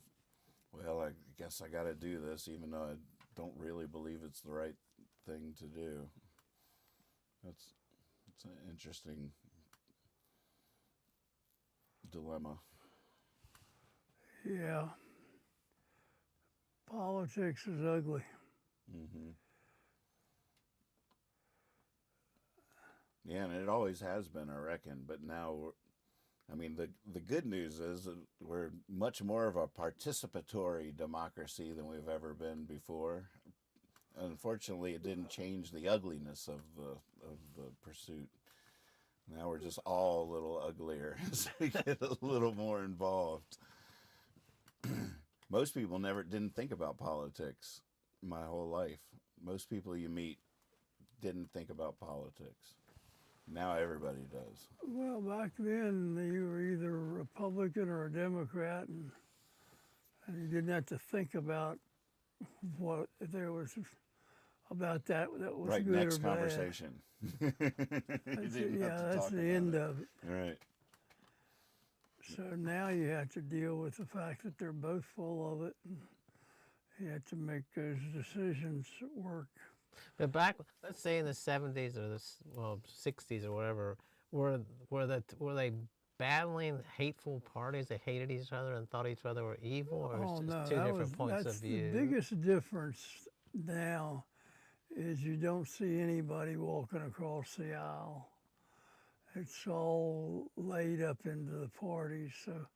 well, I guess I got to do this even though I don't really believe it's the right thing to do. It's an interesting dilemma. Yeah. Politics is ugly. Yeah, and it always has been, I reckon. But now, I mean, the good news is that we're much more of a participatory democracy than we've ever been before. Unfortunately, it didn't change the ugliness of the pursuit. Now we're just all a little uglier as we get a little more involved. Most people didn't think about politics my whole life. Most people you meet didn't think about politics. Now everybody does. Well, back then you were either a Republican or a Democrat, and you didn't have to think about what there was about that was Right, good next or bad. conversation. That's the end of it. Right. So now you have to deal with the fact that they're both full of it, and you have to make those decisions work. But back, let's say in the 70s or the 60s or whatever, were they battling hateful parties that hated each other and thought each other were evil, or Oh it's no, just two different points of view? The biggest difference now is you don't see anybody walking across the aisle. It's all laid up into the parties. So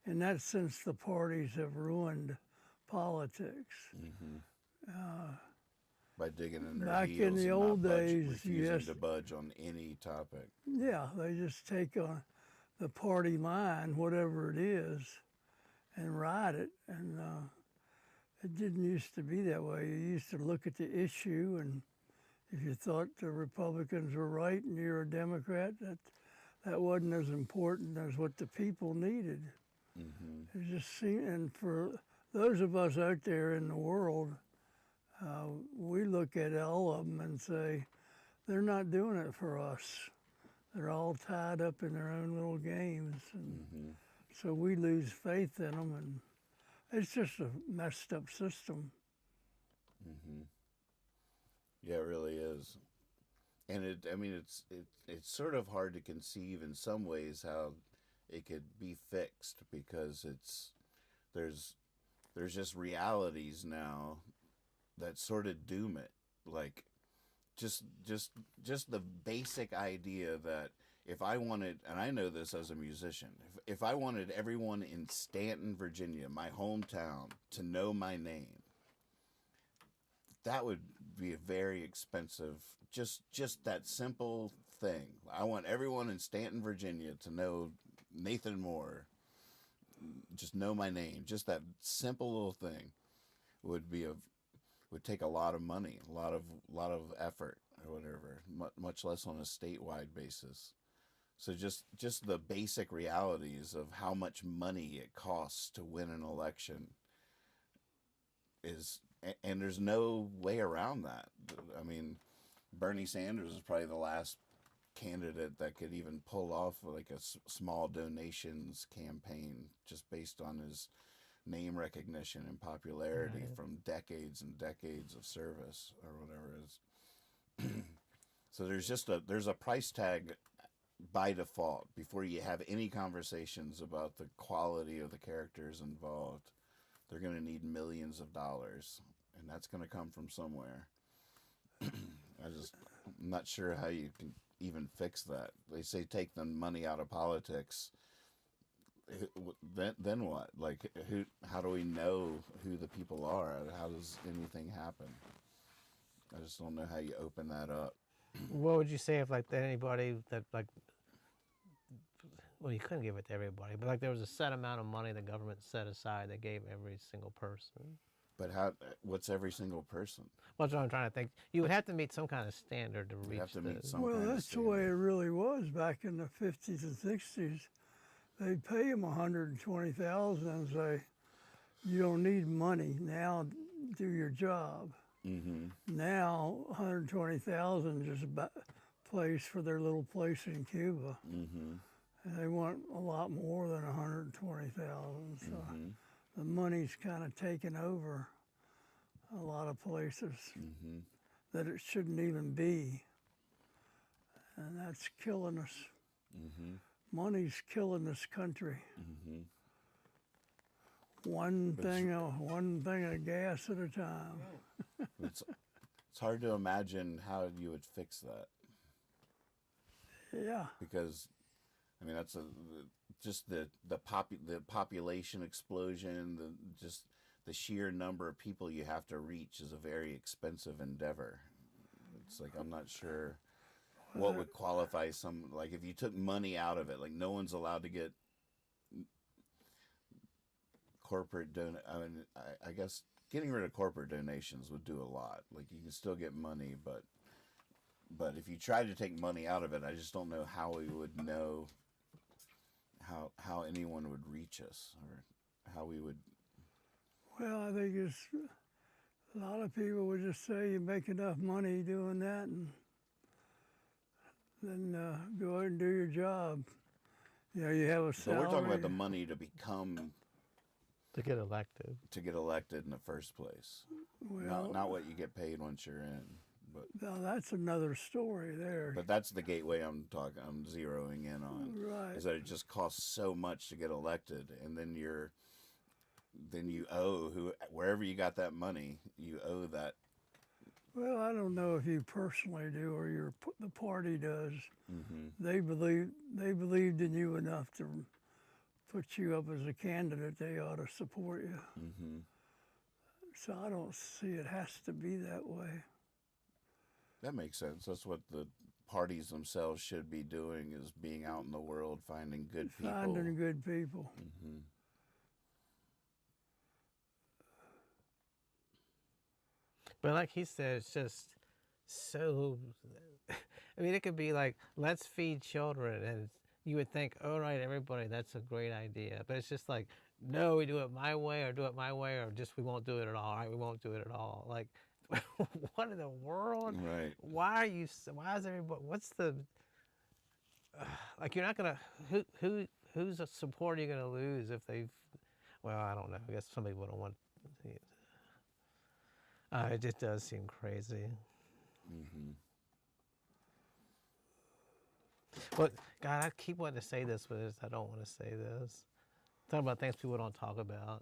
in that sense, the parties have ruined politics. By digging in their Back heels in the and old not days, refusing to budge on any topic. Yeah, they just take on the party line, whatever it is, and ride it. And it didn't used to be that way. You used to look at the issue, and if you thought the Republicans were right and you're a Democrat, that wasn't as important as what the people needed. It just seemed, and for those of us out there in the world, we look at all of them and say, they're not doing it for us. They're all tied up in their own little games. And so we lose faith in them, and it's just a messed up system. Yeah, it really is. And it's sort of hard to conceive in some ways how it could be fixed, because there's there's just realities now that sort of doom it. Like just the basic idea that if I wanted, and I know this as a musician, if I wanted everyone in Stanton, Virginia, my hometown, to know my name, that would be a very expensive, just that simple thing. I want everyone in Stanton, Virginia to know Nathan Moore, just know my name. Just that simple little thing would take a lot of money, a lot of effort or whatever, much less on a statewide basis. So just the basic realities of how much money it costs to win an election is, and there's no way around that. I mean, Bernie Sanders is probably the last candidate that could even pull off like a small donations campaign just based on his name recognition and popularity from decades and decades of service or whatever it is. So there's a price tag by default before you have any conversations about the quality of the characters involved. They're going to need millions of dollars, and that's going to come from somewhere. I'm not sure how you can even fix that. They say take the money out of politics. Then what? Like, how do we know who the people are? How does anything happen? I just don't know how you open that up. What would you say if like anybody that like, well, you couldn't give it to everybody, but like there was a set amount of money the government set aside they gave every single person. But what's every single person? Well, that's what I'm trying to think. You would have to meet some kind of standard to reach have to meet this. some Well, kind of that's the way it standard. really was back in the 50s and 60s. They'd pay him $120,000 and say, "You don't need money now. Do your job." Mm-hmm. Now, $120,000 is a place for their little place in Cuba. Mm-hmm. And they want a lot more than $120,000. So Mm-hmm. the money's kind of taken over a lot of places Mm-hmm. that it shouldn't even be. And that's killing us. Mm-hmm. Money's killing this country. Mm-hmm. One thing of gas at a time. It's hard to imagine how you would fix that, Yeah. because I mean that's just the population explosion, the sheer number of people you have to reach is a very expensive endeavor. It's like I'm not sure what would qualify some, like if you took money out of it, like no one's allowed to get corporate I mean, I guess getting rid of corporate donations would do a lot. Like you can still get money, but if you tried to take money out of it, I just don't know how we would know how anyone would reach us or how we would. Well, I think a lot of people would just say you make enough money doing that and then go out and do your job. You know, you have a So salary. we're talking about the money to become To get elected. in the first place. Well, Not what you get paid once you're in, but now that's another story there. that's the gateway I'm zeroing in on. Right. Is that it just costs so much to get elected, and then you owe wherever you got that money, you owe that. Well, I don't know if you personally do or the party does. Mm-hmm. They believed in you enough to put you up as a candidate. They ought to support you. Mm-hmm. So I don't see it has to be that way. That makes sense. That's what the parties themselves should be doing, is being out in the world finding good people. Finding good people. Mm-hmm. But like he said, it's just so. I mean, it could be like, let's feed children, and you would think, all right, everybody, that's a great idea. But it's just like, no, we do it my way, or just we won't do it at all. All right, we won't do it at all. Like, what in the world? Right. Why is everybody? What's the? Like, you're not gonna. Whose support are you gonna lose if they've? Well, I don't know. I guess some people don't want. It just does seem crazy. Mm-hmm. But God, I keep wanting to say this, but I don't want to say this. Talking about things people don't talk about.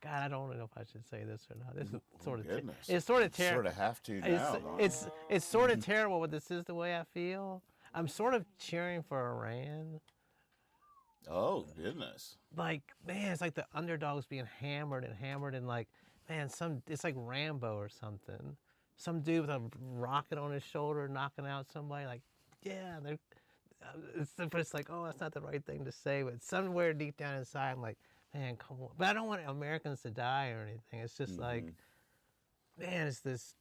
God, I don't know if I should say this or not. This is sort of Goodness. it's sort of Sort terrible. of have to now. don't It's sort of terrible, but this is the way I feel. I'm sort of cheering for Iran. Oh, goodness. Like, man, it's like the underdogs being hammered and like, man, it's like Rambo or something. Some dude with a rocket on his shoulder knocking out somebody. Like, yeah, it's like, oh, that's not the right thing to say, but somewhere deep down inside, I'm like, man, come on. But I don't want Americans to die or anything. It's just like, man, it's this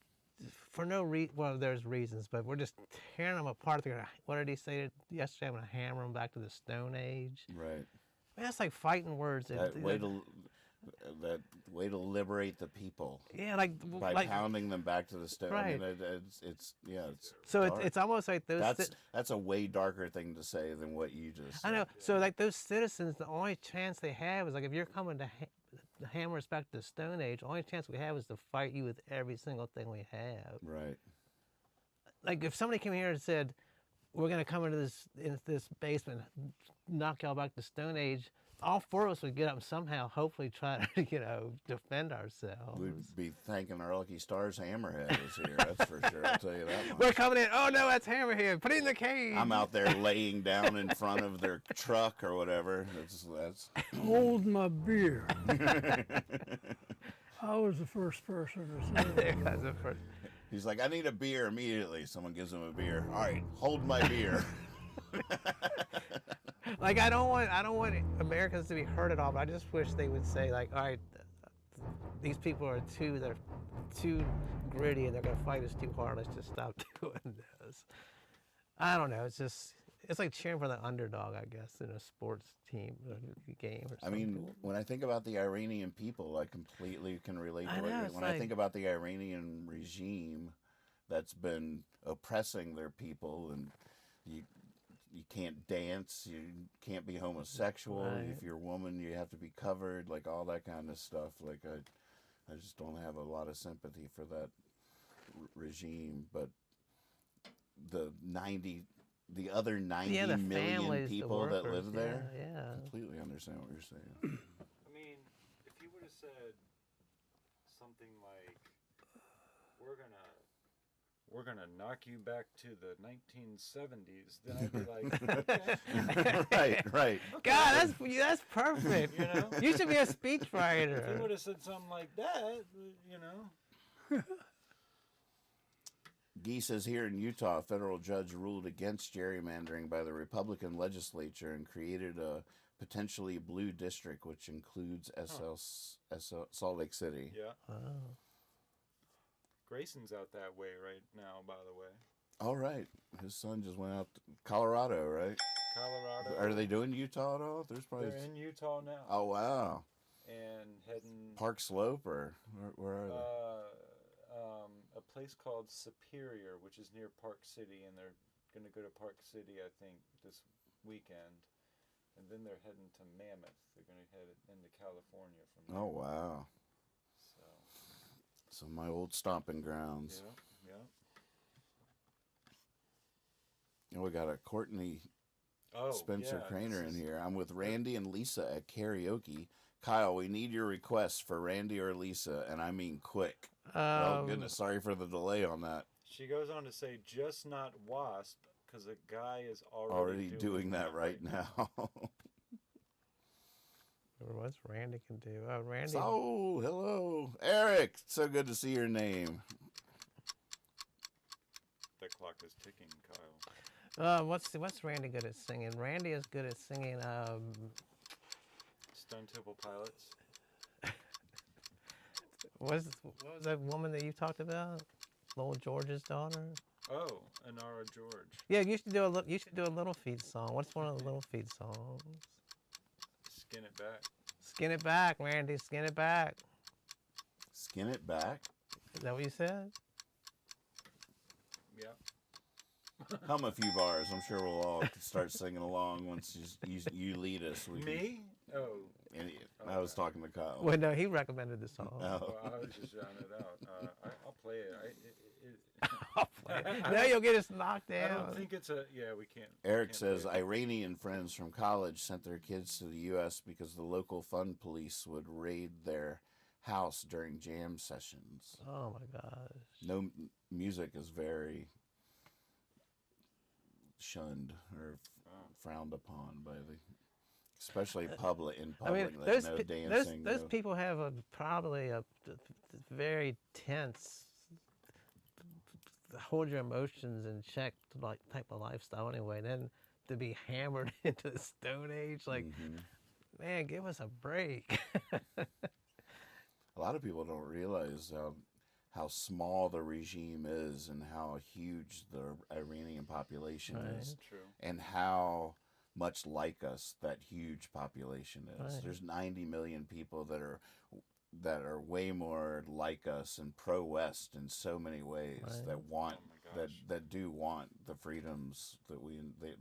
for no reason. Well, there's reasons, but we're just tearing them apart. What did he say yesterday? I'm gonna hammer them back to the Stone Age. Right. Man, that's like fighting words. That way to liberate the people. Yeah, like By pounding them back to the stone. Right. I mean, it's so dark. it's almost like those. That's a way darker thing to say than what you just said. I know. So like those citizens, the only chance they have is like if you're coming to hammer us back to the Stone Age, the only chance we have is to fight you with every single thing we have. Right. Like if somebody came here and said, we're going to come into this basement, knock y'all back to Stone Age, all four of us would get up and somehow, hopefully, try to, defend ourselves. We'd be thanking our lucky stars Hammerhead was here. That's for sure. I'll tell you that much. We're coming in. Oh no, that's Hammerhead. Put it in the cage. I'm out there laying down in front of their truck or whatever. That's Hold my beer. I was the first person to say that. That's the first. He's like, I need a beer immediately. Someone gives him a beer. All right, hold my beer. Like I don't want Americans to be hurt at all, but I just wish they would say like, all right, these people are they're too gritty and they're gonna fight us too hard. Let's just stop doing this. I don't know. It's like cheering for the underdog, I guess, in a sports team or game or something. I mean, when I think about the Iranian people, I completely can relate to it. When I think about the Iranian regime that's been oppressing their people, and you can't dance, you can't be homosexual. Right. If you're a woman, you have to be covered, like all that kind of stuff. Like I just don't have a lot of sympathy for that regime. But the other 90 million people that live there, yeah. completely understand what you're saying. I mean, if you would have said something like, we're gonna knock you back to the 1970s, then I'd be like, okay. Right. God, that's perfect. You know? You should be a If you speechwriter. would have said something like that, Guy says here in Utah, a federal judge ruled against gerrymandering by the Republican legislature and created a potentially blue district, which includes Salt Lake City. Yeah. Oh. Grayson's out that way right now, by the way. All right. His son just went out to Colorado, right? Colorado. Are they doing Utah at all? There's probably. They're in Utah now. Oh, wow. And heading Park Slope, or where are they? a place called Superior, which is near Park City, and they're going to go to Park City, I think, this weekend. And then they're heading to Mammoth. They're going to head into California from there. Oh, wow. So my old stomping grounds. Yeah. And we got a Courtney Oh, Spencer yeah, Craner in here. I'm with Randy and Lisa at karaoke. Kyle, we need your requests for Randy or Lisa, and I mean quick. Oh, goodness. Sorry for the delay on that. She goes on to say, just not Wasp, because a guy is Already doing that right now. What's Randy can do? Oh, Randy. So, hello. Eric, so good to see your name. That clock is ticking, Kyle. What's Randy good at singing? Randy is good at singing. Stone Temple Pilots. What was that woman that you talked about? Lowell George's daughter. Oh, Anara George. Yeah, you should do a Little Feat song. What's one of the Little Feat songs? Skin It Back. Skin it back, Randy. Skin it back. Skin it back. Is that what you said? Yeah. Hum a few bars. I'm sure we'll all start singing along once you lead us. Me? Oh. I was talking to Kyle. Well, no, he recommended the song. Well, I was just shouting it out. I'll play it. Now you'll get us knocked I down. don't think it's a... Yeah, we can't. Eric can't says play it. Iranian friends from college sent their kids to the U.S. because the local fun police would raid their house during jam sessions. Oh my gosh. No music is very shunned or frowned upon by the, especially public in I mean, public. Like no dancing. those no, people have probably a very tense, hold your emotions in check like type of lifestyle anyway. Then to be hammered into the Stone Age, like, man, give us a break. A lot of people don't realize how small the regime is and how huge the Iranian population is, True. and how much like us that huge population is. Right. There's 90 million people that are way more like us and pro-West in so many ways, Right. that want Oh my gosh. that do want the freedoms that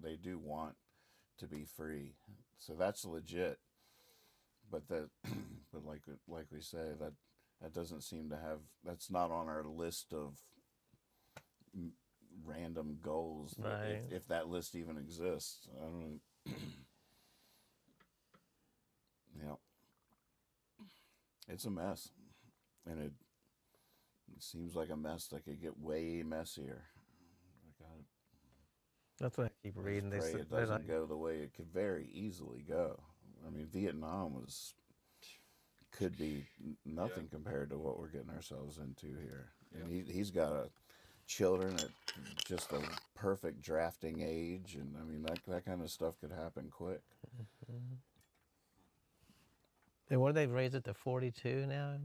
they do want to be free. So that's legit. But that but like we say, that doesn't seem to have, that's not on our list of random goals, Right. if that list even exists. I don't know. Yeah. It's a mess. And it seems like a mess that could get way messier. I got it. That's what I keep reading. Pray They it doesn't go the way it could very easily go. I mean, Vietnam could be nothing compared to what we're getting ourselves into here. And he's got children at just a perfect drafting age, and I mean that kind of stuff could happen quick. And what, they've raised it to 42 now?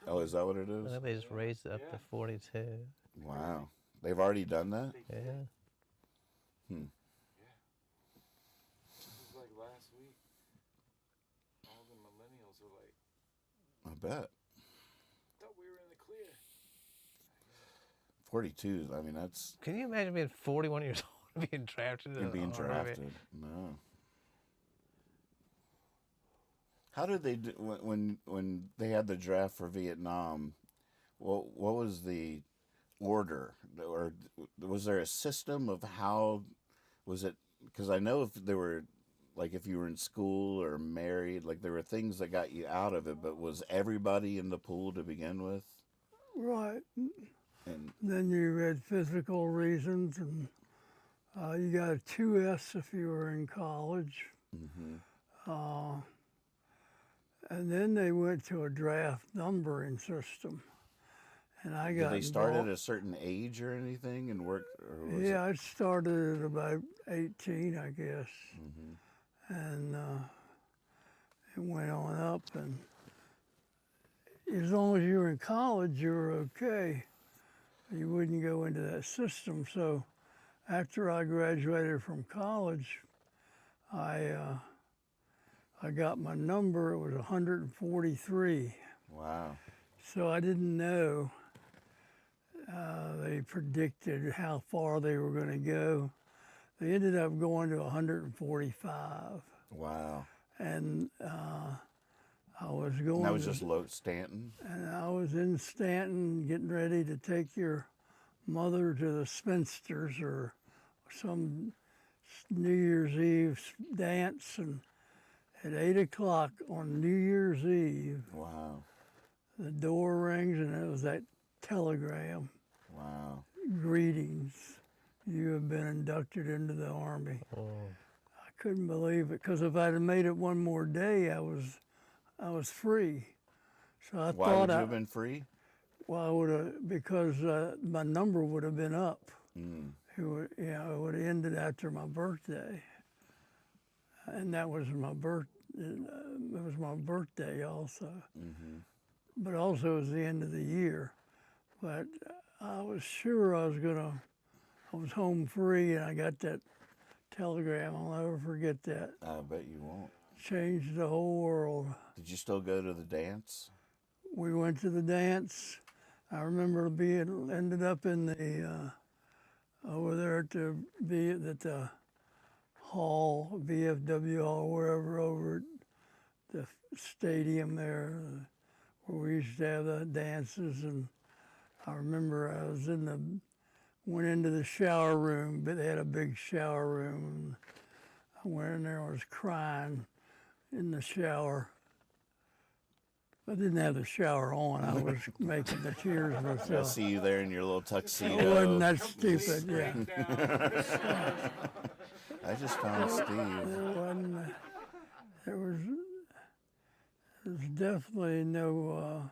Oh, is that what it I is? think they just raised it up Yeah. to 42. Wow, they've already done that. Yeah. Yeah. This was like last week. All the millennials were like, I bet thought we were in the clear. 42. I mean, that's Can you imagine being 41 years old and being drafted? and being drafted. No. How did they do when they had the draft for Vietnam? What was the order, or was there a system of how was it? Because I know if there were, like, if you were in school or married, like there were things that got you out of it. But was everybody in the pool to begin with? Right. And Then you had physical reasons, and you got a 2S if you were in college. And then they went to a draft numbering system. And I did got they start at involved. a certain age or anything and work? Or was Yeah, I started at about 18, I guess. And it went on up. And as long as you were in college, you were okay. You wouldn't go into that system. So after I graduated from college, I got my number. It was 143. Wow. So I didn't know. They predicted how far they were going to go. They ended up going to 145. Wow. And I was going. And that was just Stanton. And I was in Stanton getting ready to take your mother to the Spinsters or some New Year's Eve dance. And at 8 o'clock on New Year's Eve, Wow. the door rings and it was that telegram. Wow. Greetings. You have been inducted into the Army. Oh. I couldn't believe it, because if I'd have made it one more day, I was free. So I Why thought would you have been free? well, I would have, because my number would have been up. It would have ended after my birthday, and that was my it was my birthday also. But also it was the end of the year. But I was sure I was home free, and I got that telegram. I'll never forget that. I bet you won't. Changed the whole world. Did you still go to the dance? We went to the dance. I remember ended up in the over there at the hall, VFW hall, wherever, over at the stadium there, where we used to have the dances. And I remember I was went into the shower room, but they had a big shower room. And I went in there and was crying in the shower. I didn't have the shower on. I was making the tears I myself. see you there in your little tuxedo. I wasn't that stupid, yeah. I just found Steve. There was definitely no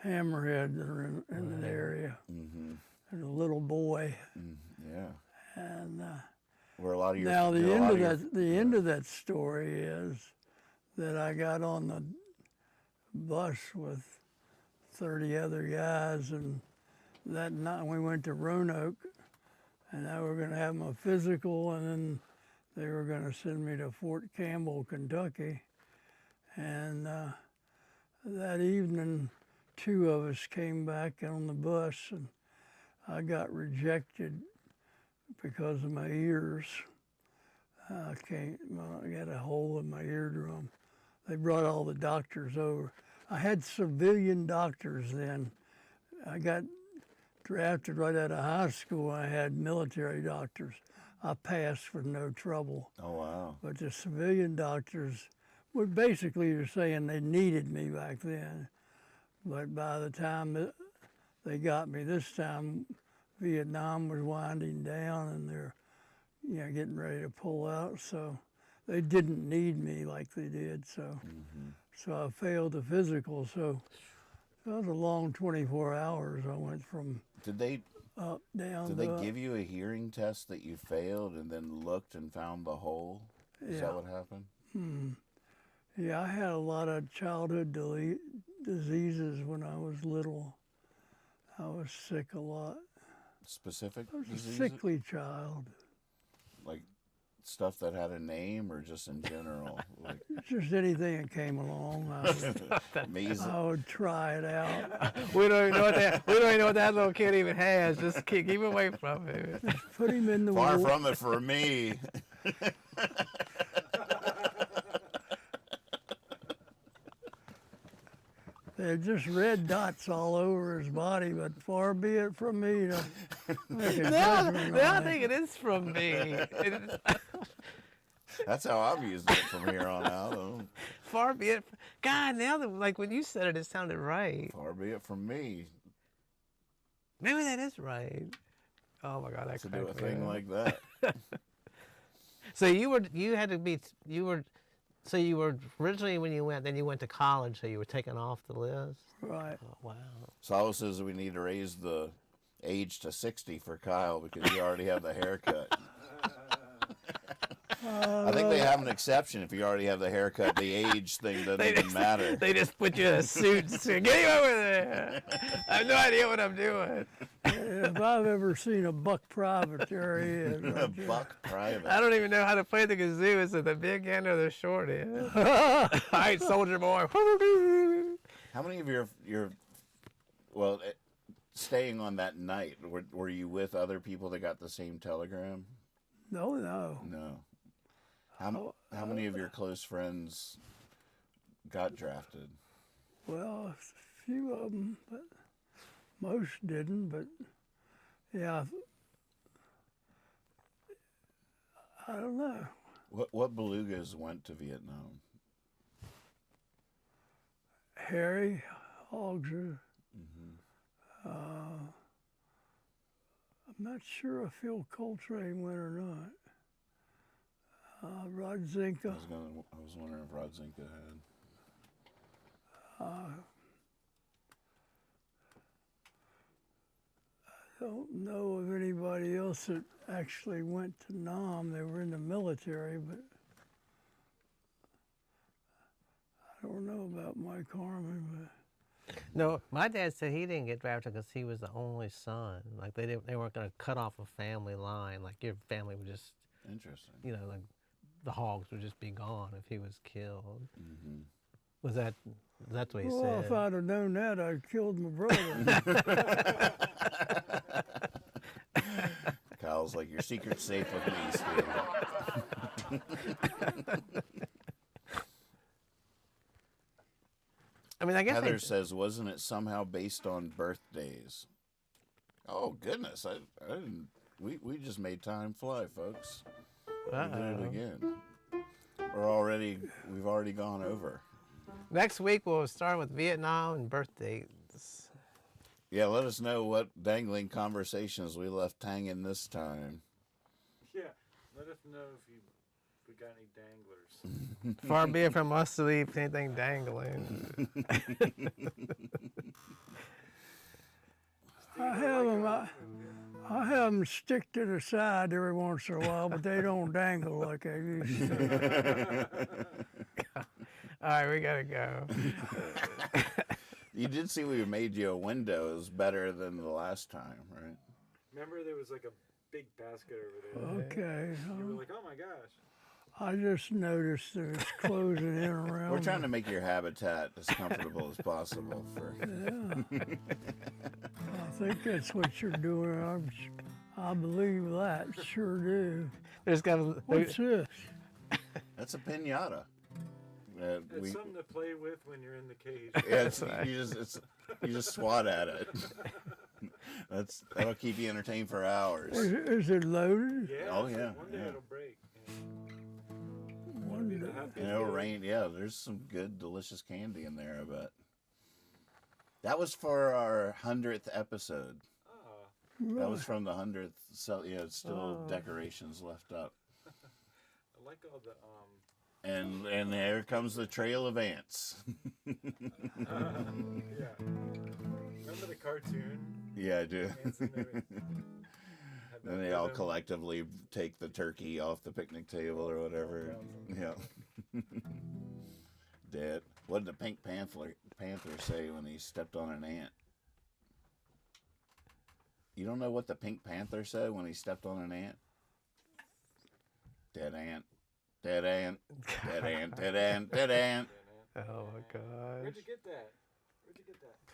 hammerheads in the area. Mm-hmm. There's a little boy. Yeah. And Where a lot of your now the end of that story is that I got on the bus with 30 other guys, and that night we went to Roanoke, and they were going to have my physical, and then they were going to send me to Fort Campbell, Kentucky. And that evening, 2 of us came back on the bus, and I got rejected because of my ears. I got a hole in my eardrum. They brought all the doctors over. I had civilian doctors then. I got drafted right out of high school. I had military doctors. I passed with no trouble. Oh, wow. But the civilian doctors were basically saying they needed me back then. But by the time they got me this time, Vietnam was winding down and they're getting ready to pull out. So they didn't need me like they did. So so I failed the physical. So that was a long 24 hours. I went from up, down. Did they give you a hearing test that you failed and then looked and found the hole? Is that what happened? Yeah, I had a lot of childhood diseases when I was little. I was sick a lot. Specific I was a diseases? sickly child. Like stuff that had a name or just in general? Like Just anything that came along, I would try it out. We don't even know what that little kid even has. Just keep away from it. Put him in the Far war. from it for me. They're just red dots all over his body, but far be it from me to make a judgment Now I on it. think it is from me. That's how I'm using it from here on out. Far be it. God, now that like when you said it, it sounded right. Far be it from me Maybe that is right. Oh my God, that to do a cracked me thing up. like that. So you were originally when you went, then you went to college, so you were taken off the list. Right. Oh, wow. Salo says we need to raise the age to 60 for Kyle because you already have the haircut. I think they have an exception. If you already have the haircut, the age thing doesn't even matter. They just put you in a suit and say, get him over there. I have no idea what I'm doing. If I've ever seen a buck private, there he is. A Right there. buck private. I don't even know how to play the kazoo. Is it the big end or the short end? All right, soldier boy. How many of staying on that night, were you with other people that got the same telegram? No. No. How many of your close friends got drafted? Well, a few of them, but most didn't. But yeah, I don't know. What belugas went to Vietnam? Harry Hogg. I'm not sure if Phil Coltrane went or not. Rod Zinka. I was wondering if Rod Zinka had. I don't know of anybody else that actually went to Nam. They were in the military, but I don't know about Mike Harmon. No, my dad said he didn't get drafted because he was the only son. Like they weren't going to cut off a family line. Like your family would just, Interesting. like the Hogs would just be gone if he was killed. Mm-hmm. That's what he Well, said. if I'd have known that, I'd killed my brother. Kyle's like, your secret's safe with me, Steve. I mean, I guess Heather says, wasn't it somehow based on birthdays? Oh, goodness. I didn't. We just made time fly, folks. We did it again. We've already gone over. Next week we'll start with Vietnam and birthdays. Yeah, let us know what dangling conversations we left hanging this time. Yeah, let us know if we got any danglers. Far be it from us to leave anything dangling. I have them stick to the side every once in a while, but they don't dangle like they used to. All right, we gotta go. You did see we made you a window. It was better than the last time, right? Remember there was like a big basket over there. Okay. You were like, oh my gosh. I just noticed that it's closing in around. We're trying to make your habitat as comfortable as possible for. I think that's what you're doing. I believe that. Sure do. There's got What's this? That's a pinata. It's something to play with when you're in the cage. Yeah, you just swat at it. That'll keep you entertained for hours. Is it loaded? Yeah. Oh, yeah, One day yeah. it'll break. One day. And it'll rain. Yeah, there's some good, delicious candy in there, I bet. That was for our 100th episode. Oh. That was from the 100th. So yeah, it's still decorations left up. I like all the And there comes the trail of ants. yeah. Remember the cartoon? Yeah, I do. Ants in there? Then they all collectively take the turkey off the picnic table or whatever. Yeah. Dead. What did the Pink Panther say when he stepped on an ant? You don't know what the Pink Panther said when he stepped on an ant? Dead ant. Dead ant. Dead ant. Dead ant. Dead ant. Oh my gosh. Where'd you get that?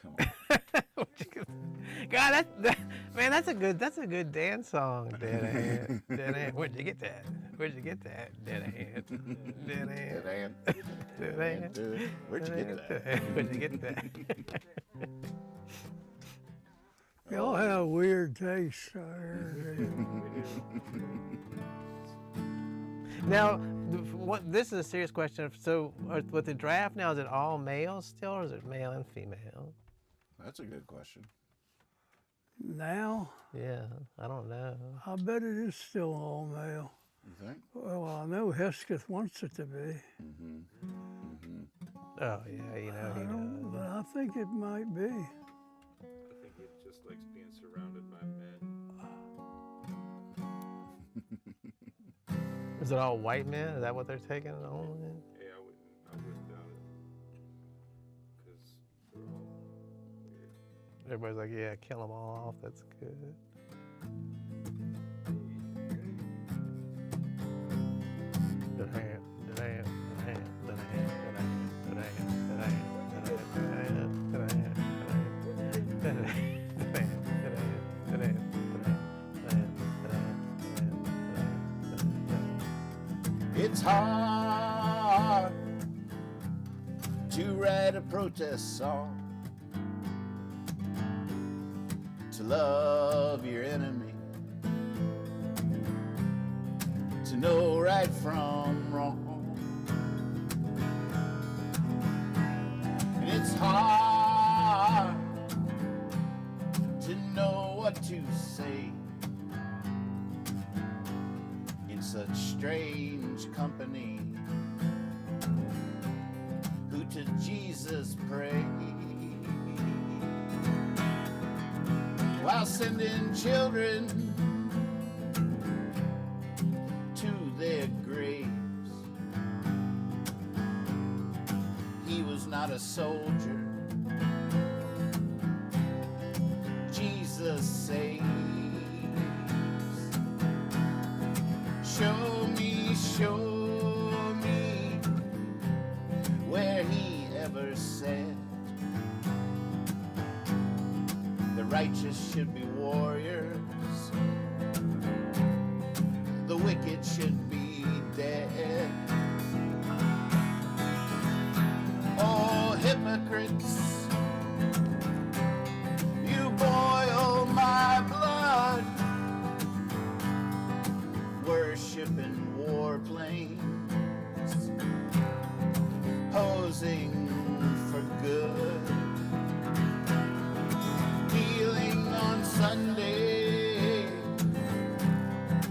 Come on. God, man, that's a good dance song. Dead ant, dead ant. Where'd you get that? Where'd you get that? Dead ant, dead Dead ant, ant. dead ant. Dude, where'd you get that? Where'd you get that? Y'all have weird tastes. I heard. Now, this is a serious question. So, with the draft now, is it all male still, or is it male and female? That's a good question. Now, Yeah, I don't know. I bet it is still all male. You think? Well, I know Hesketh wants it to be. Oh yeah, you know he does. But I think it might be. I think he just likes being surrounded by men. Is it all white men? Is that what they're taking it on? Yeah, I wouldn't doubt it. Because they're all weird. Everybody's like, yeah, kill them all off. That's good. It's hard to write a protest song, to love your enemy, to know right from wrong. And it's hard to know what to say in such strange company, who to Jesus pray, while sending children to their graves. He was not a soldier, Jesus saves. Show me where he ever said the righteous should be warriors, the wicked should be dead. Oh, hypocrites, you boil my blood, worshiping warplanes, posing for good. Healing on Sunday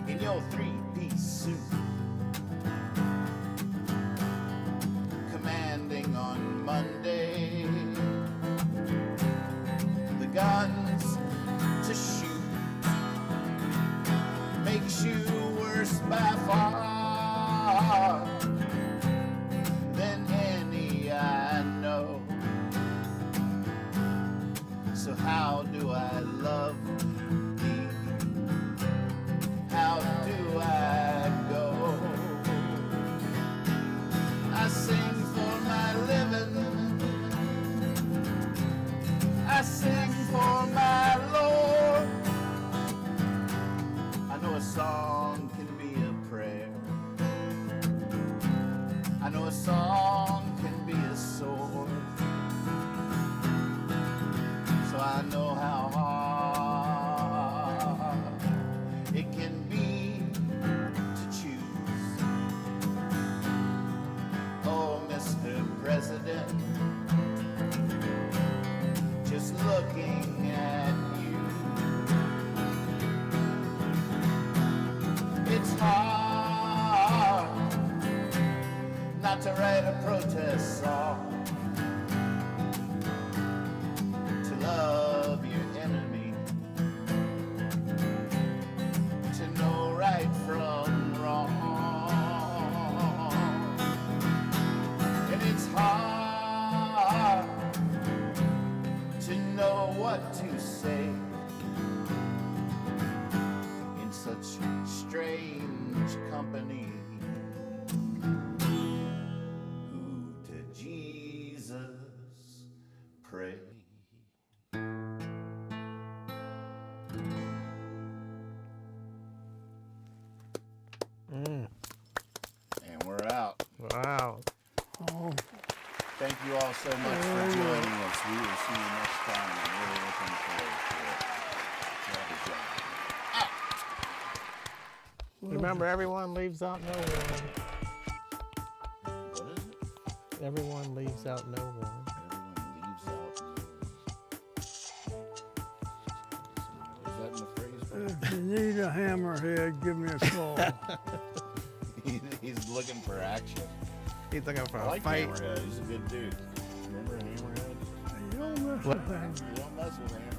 in your three-piece suit. Commanding on Monday the guns to shoot. Makes you worse by far than any I know. So how do I love thee? How do I go? I sing for my living, I sing for my Lord. I know a song can be a prayer, I know a song can be a sword. So I know how hard it can be to choose. Oh, Mr. President, just looking at you, it's hard not to write a protest song, to love your enemy, to know right from wrong. And it's hard to know what to say in such strange company. Who to Jesus pray. And we're out. Wow. Oh, Thank you all so much for joining us. We will see you next time. I'm really looking forward to it. Remember, everyone leaves out no one. What is it? Everyone leaves out no one. Everyone leaves out. Is that in the phrase book? if you need a hammerhead, give me a call. He's looking for action. He's looking for I a like fight. Hammerhead. He's a good dude. Remember Hammerhead? You don't miss a thing. You don't mess with Hammerhead.